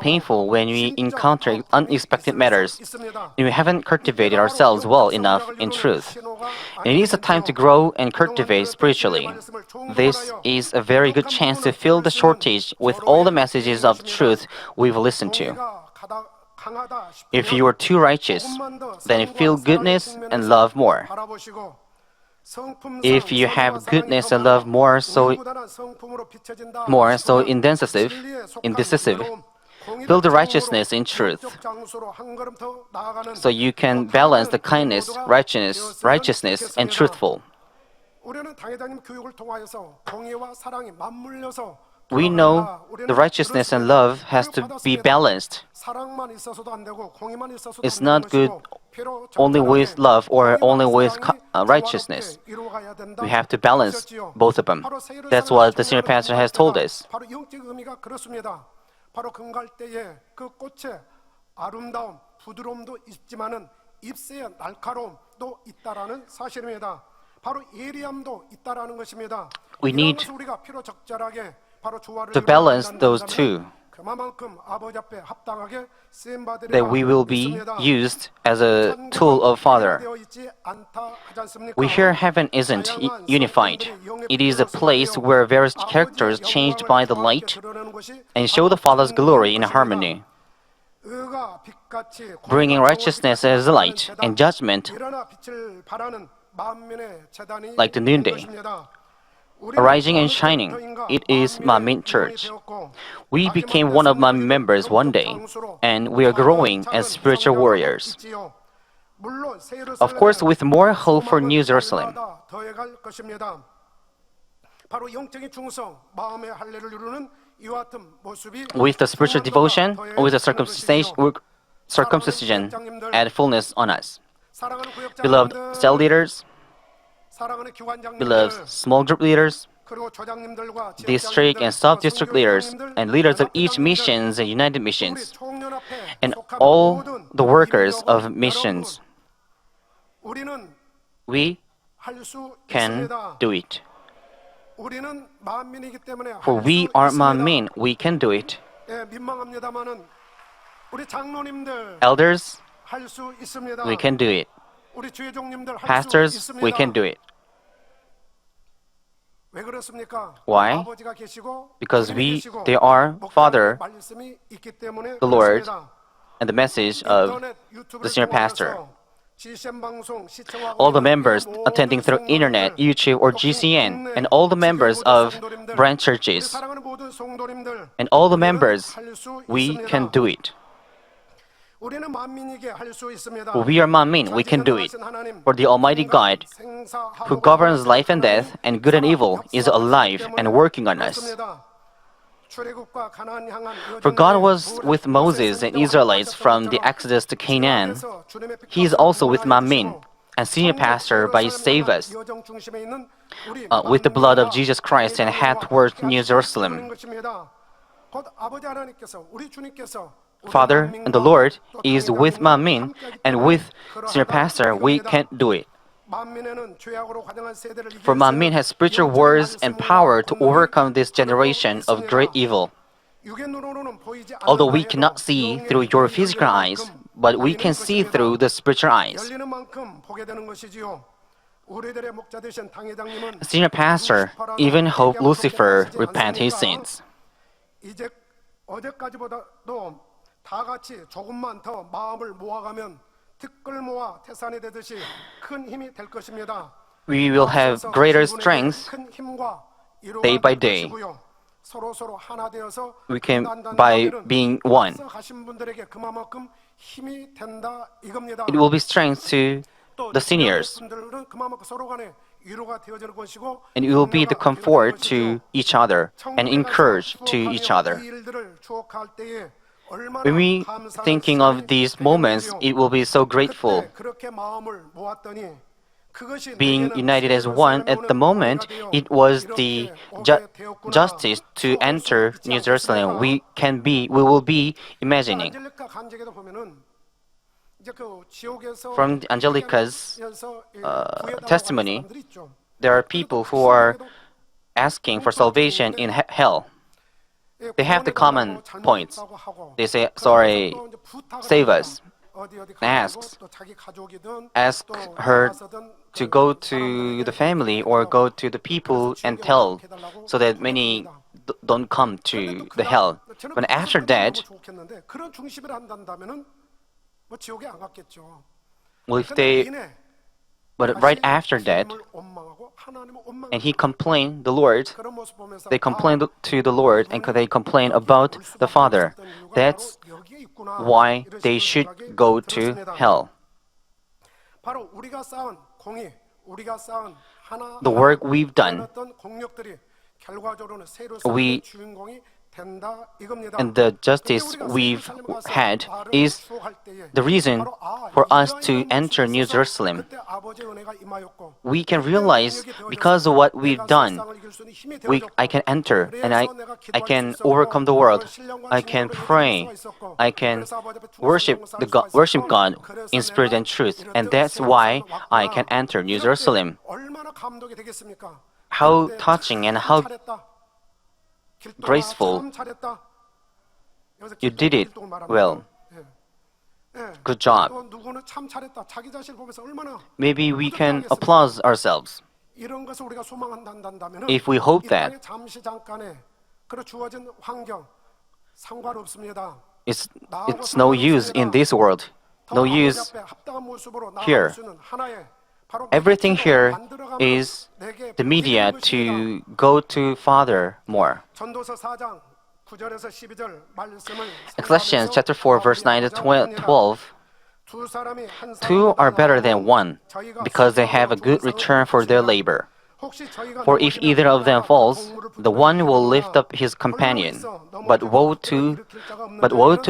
painful when we encounter unexpected matters, and we haven't cultivated ourselves well enough in truth. And it is a time to grow and cultivate spiritually. This is a very good chance to fill the shortage with all the messages of truth we've listened to. If you are too righteous, then feel goodness and love more. If you have goodness and love more, so indecisive, build the righteousness in truth, so you can balance the kindness, righteousness, and truthful. We know the righteousness and love has to be balanced. It's not good only with love or only with righteousness. We have to balance both of them. That's what the senior pastor has told us. 바로 금갈 때에 그 꽃의 아름다움, 부드러움도 있지만은 잎새의 날카로움도 있다라는 사실입니다. 바로 예리함도 있다라는 것입니다. We need 우리가 필요 적절하게 바로 조화를 to balance those two, 그만큼 아버지 앞에 합당하게 쓰임 받으리라 that we will be 믿습니다. used as a tool of Father. We hear heaven isn't unified. It is a place where various characters changed by the light and show the Father's glory in harmony, bringing righteousness as light and judgment like the noonday, arising and shining. It is Manmin Church. We became one of Manmin members one day, and we are growing as spiritual warriors. Of course, with more hope for New Jerusalem. With the spiritual devotion, with the circumcision, add fullness on us. Beloved cell leaders, beloved small group leaders, district and sub-district leaders, and leaders of each missions and united missions, and all the workers of missions, we can do it. For we are Manmin, we can do it. Elders, we can do it. Pastors, we can do it. Why? Because they are Father, the Lord, and the message of the senior pastor. All the members attending through internet, YouTube, or GCN, and all the members of branch churches, and all the members, we can do it. We are Manmin, we can do it. For the Almighty God, who governs life and death and good and evil, is alive and working on us. For God was with Moses and Israelites from the Exodus to Canaan. He is also with Manmin and senior pastor by save us with the blood of Jesus Christ and hath worked New Jerusalem. 곧 아버지 하나님께서 우리 주님께서 Father and the Lord is with Manmin, and with Senior Pastor, we can't do it. For Manmin has spiritual words and power to overcome this generation of great evil. Although we cannot see through your physical eyes, but we can see through the spiritual eyes. Senior Pastor even hoped Lucifer repent his sins. 이제 어제까지보다도 다 같이 조금만 더 마음을 모아가면 티끌모아 태산이 되듯이 큰 힘이 될 것입니다. We will have greater strength 큰 힘과 day by day. 서로 하나 되어서 We can by being one. 가신 분들에게 그만큼 힘이 된다 이겁니다. It will be strength to the seniors, 분들은 그만큼 서로 간에 위로가 되어지는 것이고 and it will be the comfort to each other and encourage to each other. When we thinking of these moments, it will be so grateful. Being united as one at the moment, it was the justice to enter New Jerusalem. We will be imagining. From Angelica's testimony, there are people who are asking for salvation in hell. They have the common points. They say, sorry, save us. Ask her to go to the family or go to the people and tell so that many don't come to the hell. But after that, well, but right after that, and he complained the Lord, they complained to the Lord and they complained about the Father. That's why they should go to hell. The work we've done, and the justice we've had is the reason for us to enter New Jerusalem. We can realize because of what we've done, I can enter and I can overcome the world. I can pray. I can worship God in spirit and truth. And that's why I can enter New Jerusalem. How touching and how graceful. You did it well. Good job. Maybe we can applaud ourselves. If we hope that, it's no use in this world. No use here. Everything here is the media to go to Father more. Ecclesiastes chapter 4, verse 9 to 12. Two are better than one, because they have a good return for their labor. For if either of them falls, the one will lift up his companion. But woe to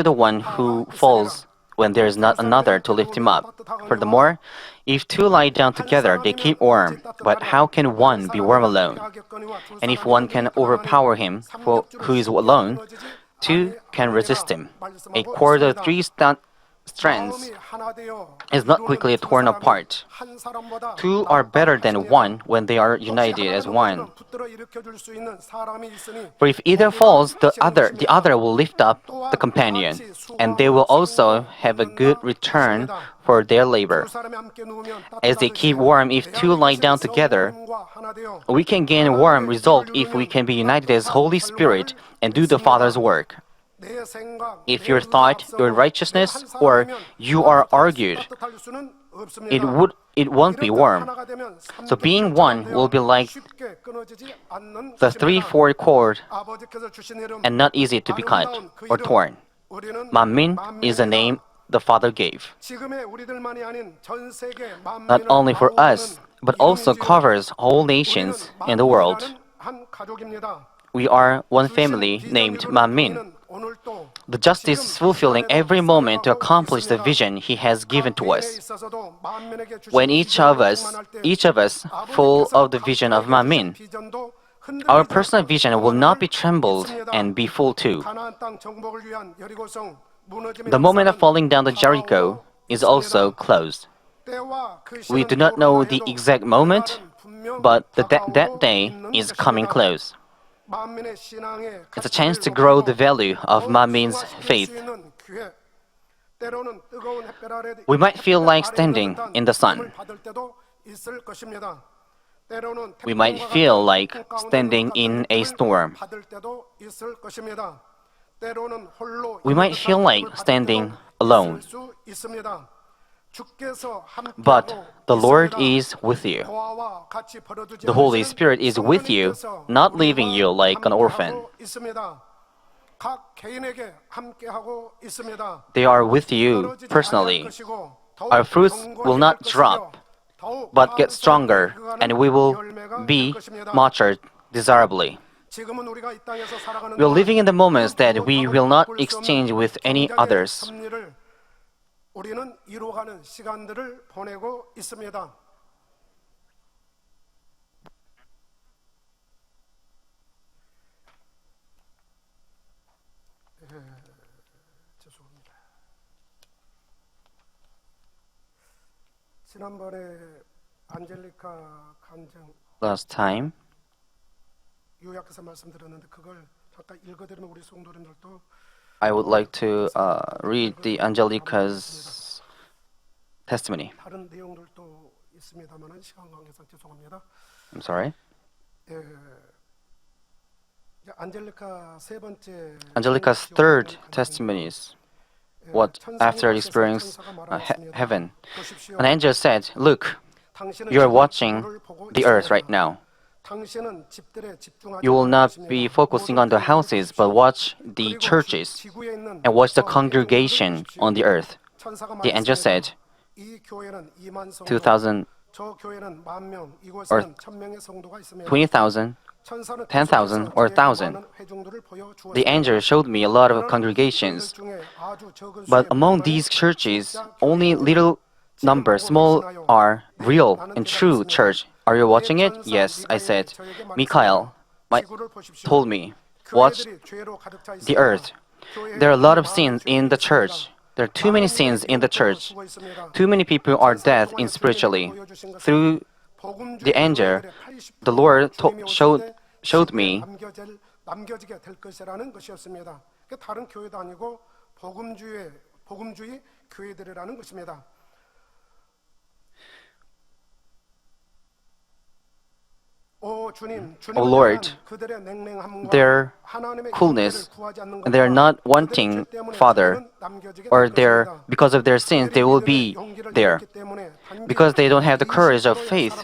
the one who falls when there is not another to lift him up. Furthermore, if two lie down together, they keep warm. But how can one be warm alone? And if one can overpower him who is alone, two can resist him. A cord of three strands is not quickly torn apart. Two are better than one when they are united as one. For if either falls, the other will lift up the companion, and they will also have a good return for their labor. As they keep warm, if two lie down together, we can gain a warm result if we can be united as Holy Spirit and do the Father's work. If your thought, your righteousness, or you are argued, it won't be warm. So being one will be like the 3/4 cord and not easy to be cut or torn. Manmin is the name the Father gave. Not only for us, but also covers all nations in the world. We are one family named Manmin. The justice is fulfilling every moment to accomplish the vision He has given to us. When each of us full of the vision of Manmin, Our personal vision will not be trembled and be full too. 가나안 땅 정복을 위한 여리고성 무너짐의 The moment of 역사는 falling down to Jericho 다가오고 is also 있습니다. closed. 때와 그 We 시간은 do not know 모르나 the 해도 exact moment, 그날은 분명 but 다가오고 that day 있는 is coming 것입니다. close. 만민의 신앙의 It's a chance to 가치를 grow the 높이고 value of 더 Manmin's 중화시킬 수 faith. 있는 기회. 때로는 뜨거운 햇볕 아래 We might feel like 햇볕 아래 standing 있는 듯한 in the sun. 느낌을 받을 때도 있을 것입니다. 때로는 We might 태풍과 feel 같은 like 폭풍 가운데 standing 같은 in a 느낌을 storm. 받을 때도 있을 것입니다. 때로는 홀로 We might 있는 feel 듯한 like 느낌을 받을 standing 때도 alone. 있을 수 있습니다. 주께서 But 함께하고 the Lord 있습니다. is with you. 고아와 같이 버려두지 The Holy 않으시는 Spirit is with you, 성령님께서 not leaving you 우리와 like an orphan. 함께하고 있습니다. 각 개인에게 함께하고 있습니다. They are with you 떨어지지 personally. 아니할 것이고, 더욱 Our fruits 견고히 will 할 not 것이며, drop, 더욱 but get 감사하게 stronger, 익어가는 and we will 열매가 be 될 것입니다. matured desirably. 지금은 우리가 이 땅에서 살아가는 We are living in the 동안 moments that we will not exchange with any 경작의 others. 섭리를 우리는 이루어가는 시간들을 보내고 있습니다. 죄송합니다. 지난번에 안젤리카 간증 Last time, 요약해서 말씀드렸는데 그걸 잠깐 읽어드리면 우리 성도님들도 I would like to read the Angelica's testimony. 다른 내용들도 있습니다만은 시간 관계상 죄송합니다. I'm sorry. 예, 이제 안젤리카 세 번째 Angelica's third testimony is what after experiencing heaven. An angel said, "Look, you are watching the earth right now. You will not be focusing on the houses, but watch the churches and watch the congregation on the earth." The angel said, 2,000 or 20,000, 10,000 or 1,000. The angel showed me a lot of congregations, but among these churches, only little number, small, are real and true church. Are you watching it? Yes, I said. Mikhail told me, watch the earth. There are a lot of sins in the church. There are too many sins in the church. Too many people are dead in spiritually. Through the angel, the Lord showed me 남겨지게 될 것이라는 것이었습니다. 다른 교회도 아니고 복음주의 교회들이라는 것입니다. O Lord, their coolness, and they are not wanting Father, or because of their sins they will be there. Because they don't have the courage of faith,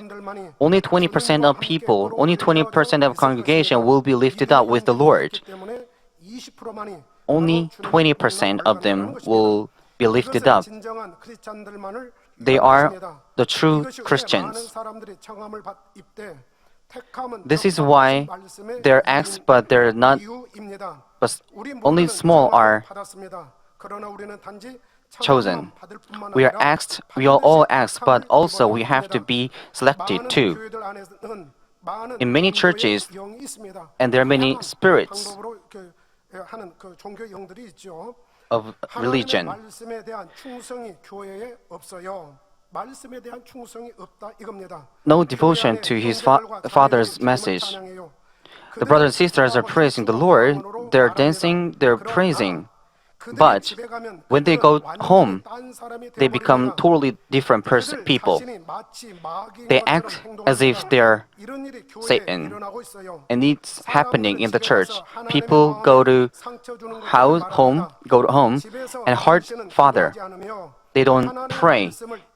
only 20% of people, only 20% of congregation will be lifted up with the Lord. Only 20% of them will be lifted up. They are the true Christians. This is why they're asked, but they're not, but only small are chosen. We are asked, we are all asked, but also we have to be selected too. In many churches, and there are many spirits of religion. No devotion to his Father's message. The brothers and sisters are praising the Lord, they're dancing, they're praising. But when they go home, they become totally different people. They act as if they're Satan. And it's happening in the church. People go to home, and hurt Father. They don't pray.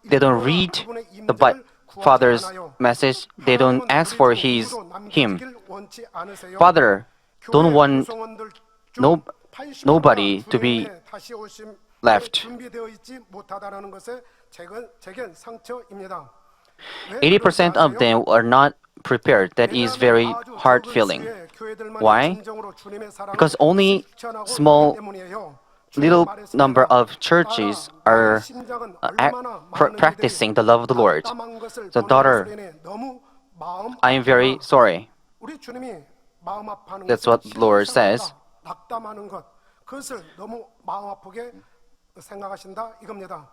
They don't read the Father's message. They don't ask for him. Father don't want nobody to be left. 80% of them are not prepared. That is very hard feeling. Why? Because only little number of churches are practicing the love of the Lord. So daughter, I am very sorry. 우리 주님이 마음 아파하는 That's 것은 what the Lord 신앙생활보다 says. 낙담하는 것, 그것을 너무 마음 아프게 생각하신다 이겁니다.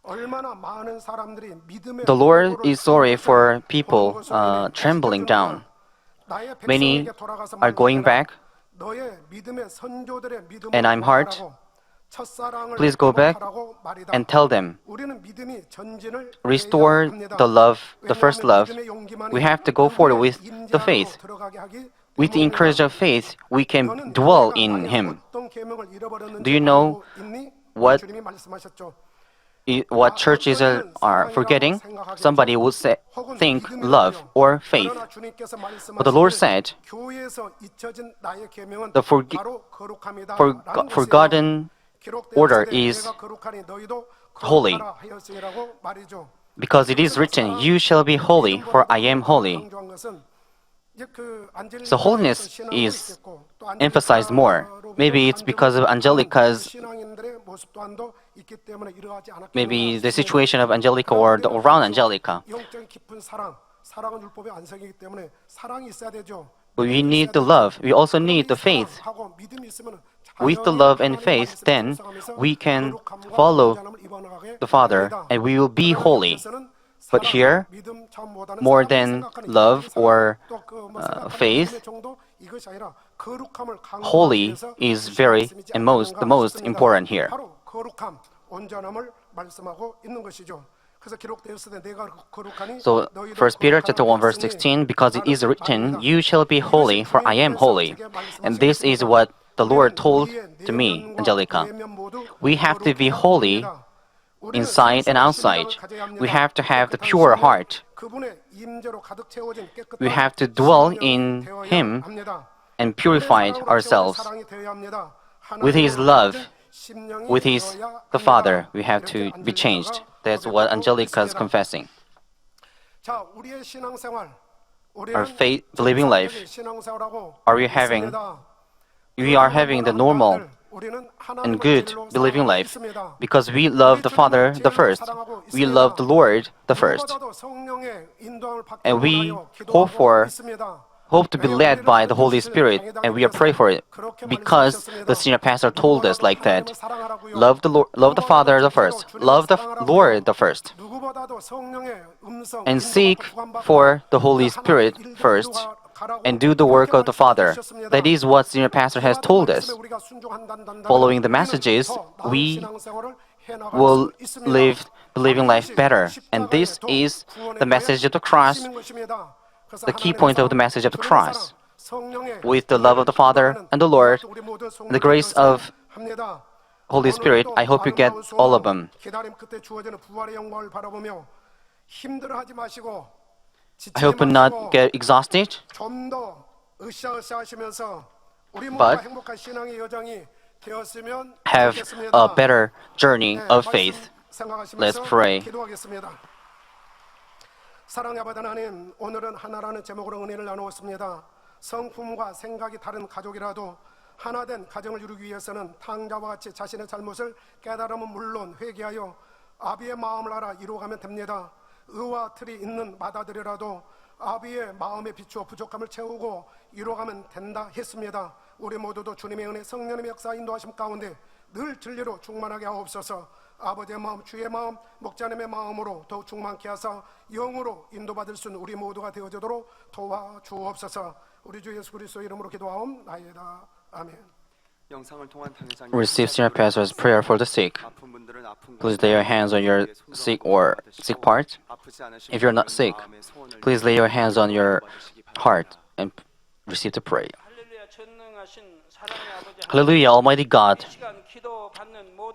얼마나 많은 사람들이 믿음의 The Lord 도구를 is sorry for 보는 people 것으로 인해 trembling down. 나의 Many 백성에게 돌아가서 are going 말미암아 back, 너의 믿음의 선조들의 믿음을 and I'm hurt. 회복하라고, 첫사랑을 Please go back 회복하라고 말이다. and tell them, 우리는 믿음이 전진을 restore 해야 합니다. the love, the first 왜냐하면 love. 믿음의 용기만이 We have to go forward with the 인자로 faith. 들어가게 하기 With the 때문입니다. encouragement of faith, we can 너는 dwell 내가 in 나의 Him. 어떤 계명을 잃어버렸는지 Do you know 알고 있니? what 주님이 말씀하셨죠. What churches are forgetting? Somebody would say, think love or faith. 그러나 주님께서 But the Lord said, 교회에서 잊혀진 나의 계명은 the 바로 거룩함이다라는 것이에요. forgotten order is 내가 거룩하니 너희도 holy. 거룩하라 하였으니라고 말이죠. because it is written, You shall be holy, for I am holy. 강조한 것은 이제 그 So holiness 신앙도 is 있겠고, 또 emphasized more. Maybe it's because of Angelica's, 신앙인들의 모습 또한도 있기 때문에 이러하지 않았겠느냐 maybe the 싶습니다. situation of Angelica or the, around Angelica. 영적인 깊은 사랑은 율법의 안석이기 때문에 사랑이 있어야 되죠. But we need the love. We also need the faith. 사랑하고 믿음이 있으면 With the love and faith, then we can follow the Father and we will be holy. But here, more than love or faith, holy is very and the most important here. 바로 거룩함, 온전함을 말씀하고 있는 것이죠. 그래서 기록되었으되 내가 거룩하니 So, 너희도 1 Peter chapter 1 거룩하라 verse 했으니 16, because it is written, 나는 You shall be holy, for I am holy. And this is what the Lord told to me, Angelica. We have to be holy inside and outside. We have to have the pure heart. We have to dwell in Him and purify ourselves. With His love, with the Father, we have to be changed. That's what Angelica is confessing. Our faith, believing life, we are having the normal and good believing life because we love the Father the first. We love the Lord the first. And we hope to be led by the Holy Spirit, and we are praying for it because the senior pastor told us like that. Love the Father the first. Love the Lord the first. And seek for the Holy Spirit first and do the work of the Father. That is what senior pastor has told us. Following the messages, we will live the living life better. And this is the message of the cross, the key point of the message of the cross. With the love of the Father and the Lord, the grace of Holy Spirit, I hope you get all of them. I hope you not get exhausted, but have a better journey of faith. Let's pray. 사랑의 아버지 하나님, 오늘은 하나라는 제목으로 은혜를 나누었습니다. 성품과 생각이 다른 가족이라도 하나된 가정을 이루기 위해서는 탕자와 같이 자신의 잘못을 깨달으면 물론 회개하여 아비의 마음을 알아 이루어가면 됩니다. 의와 틀이 있는 맏아들이라도 아비의 마음에 비추어 부족함을 채우고 이루어가면 된다 했습니다. 우리 모두도 주님의 은혜, 성령님의 역사 인도하심 가운데 늘 진리로 충만하게 하옵소서. 아버지의 마음, 주의 마음, 목자님의 마음으로 더욱 충만케 하사 영으로 인도받을 수 있는 우리 모두가 되어지도록 도와주옵소서. 우리 주 예수 그리스도 이름으로 기도하옵나이다. 아멘. Receive Senior Pastor's prayer for the sick. Please lay your hands on your sick part. If you're not sick, please lay your hands on your heart and receive the prayer. Hallelujah, Almighty God,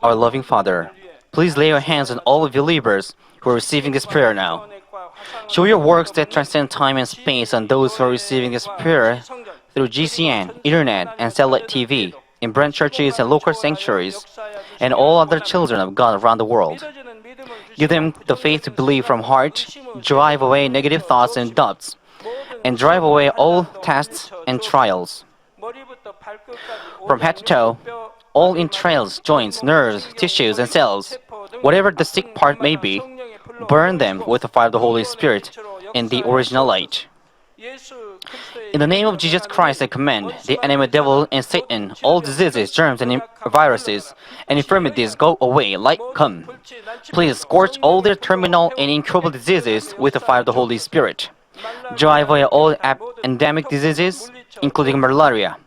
our loving Father, please lay your hands on all believers who are receiving this prayer now. Show your works that transcend time and space on those who are receiving this prayer through GCN, Internet, and satellite TV, in branch churches and local sanctuaries, and all other children of God around the world. Give them the faith to believe from heart, drive away negative thoughts and doubts, and drive away all tests and trials. From head to toe, all entrails, joints, nerves, tissues, and cells, whatever the sick part may be, burn them with the fire of the Holy Spirit in the original light. In the name of Jesus Christ, I command the enemy devil and Satan, all diseases, germs, and viruses and infirmities go away, light come. Please scorch all their terminal and incurable diseases with the fire of the Holy Spirit. Drive away all endemic diseases, including malaria.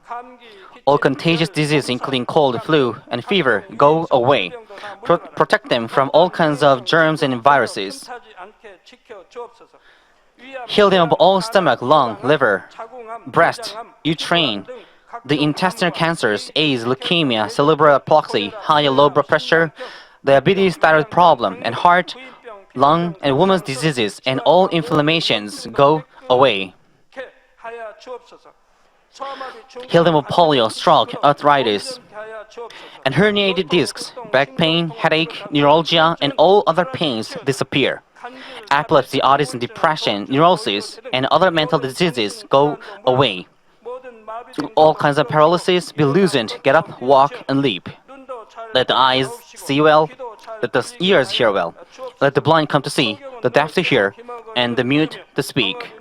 All contagious diseases, including cold, flu, and fever, go away. Protect them from all kinds of germs and viruses. Heal them of all stomach, lung, liver, breast, uterine, the intestinal cancers, AIDS, leukemia, cerebral palsy, high and low blood pressure, diabetes, thyroid problem, and heart, lung, and women's diseases, and all inflammations go away. Heal them of polio, stroke, arthritis, and herniated discs, back pain, headache, neuralgia, and all other pains disappear. Epilepsy, autism, depression, neurosis, and other mental diseases go away. All kinds of paralysis be loosened, get up, walk, and leap. Let the eyes see well, let the ears hear well, let the blind come to see, the deaf to hear, and the mute to speak.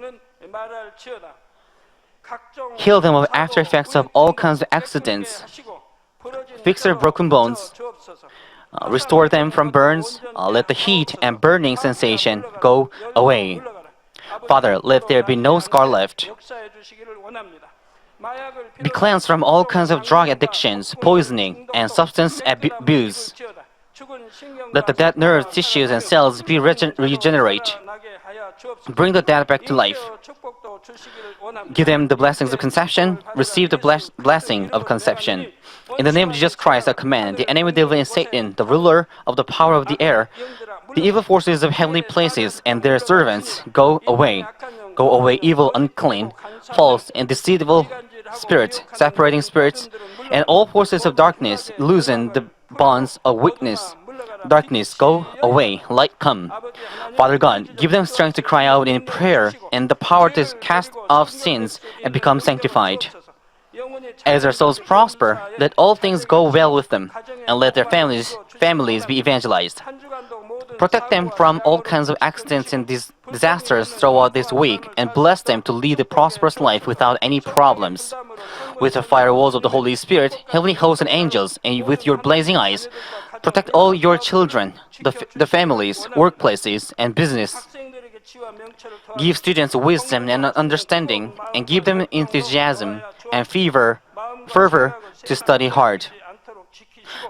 Heal them of after effects of all kinds of accidents. Fix their broken bones. Restore them from burns. Let the heat and burning sensation go away. Father, let there be no scar left. Be cleansed from all kinds of drug addictions, poisoning, and substance abuse. Let the dead nerve tissues and cells be regenerate. Bring the dead back to life. Give them the blessings of conception. Receive the blessing of conception. In the name of Jesus Christ, I command the enemy devil and Satan, the ruler of the power of the air, the evil forces of heavenly places and their servants, go away. Go away, evil, unclean, false, and deceitful spirits, separating spirits, and all forces of darkness. Loosen the bonds of weakness. Darkness, go away, light come. Father God, give them strength to cry out in prayer and the power to cast off sins and become sanctified. As their souls prosper, let all things go well with them, and let their families be evangelized. Protect them from all kinds of accidents and disasters throughout this week, and bless them to lead a prosperous life without any problems. With the firewalls of the Holy Spirit, heavenly hosts and angels, and with your blazing eyes, protect all your children, the families, workplaces, and business. Give students wisdom and understanding, and give them enthusiasm and fervor to study hard.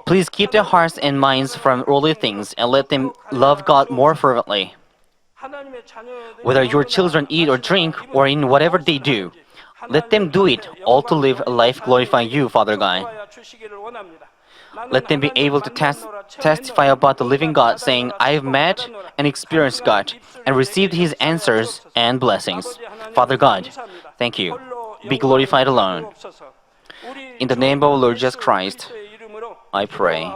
Please keep their hearts and minds from worldly things, and let them love God more fervently. Whether your children eat or drink, or in whatever they do, let them do it all to live a life glorifying you, Father God. Let them be able to testify about the living God, saying, I have met and experienced God, and received His answers and blessings. Father God, thank you. Be glorified alone. In the name of our Lord Jesus Christ, I pray.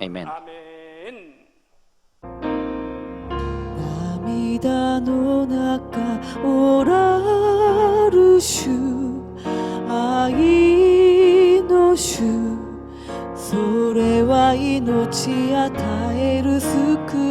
Amen. 涙の中おらる主愛の主それは命与える救い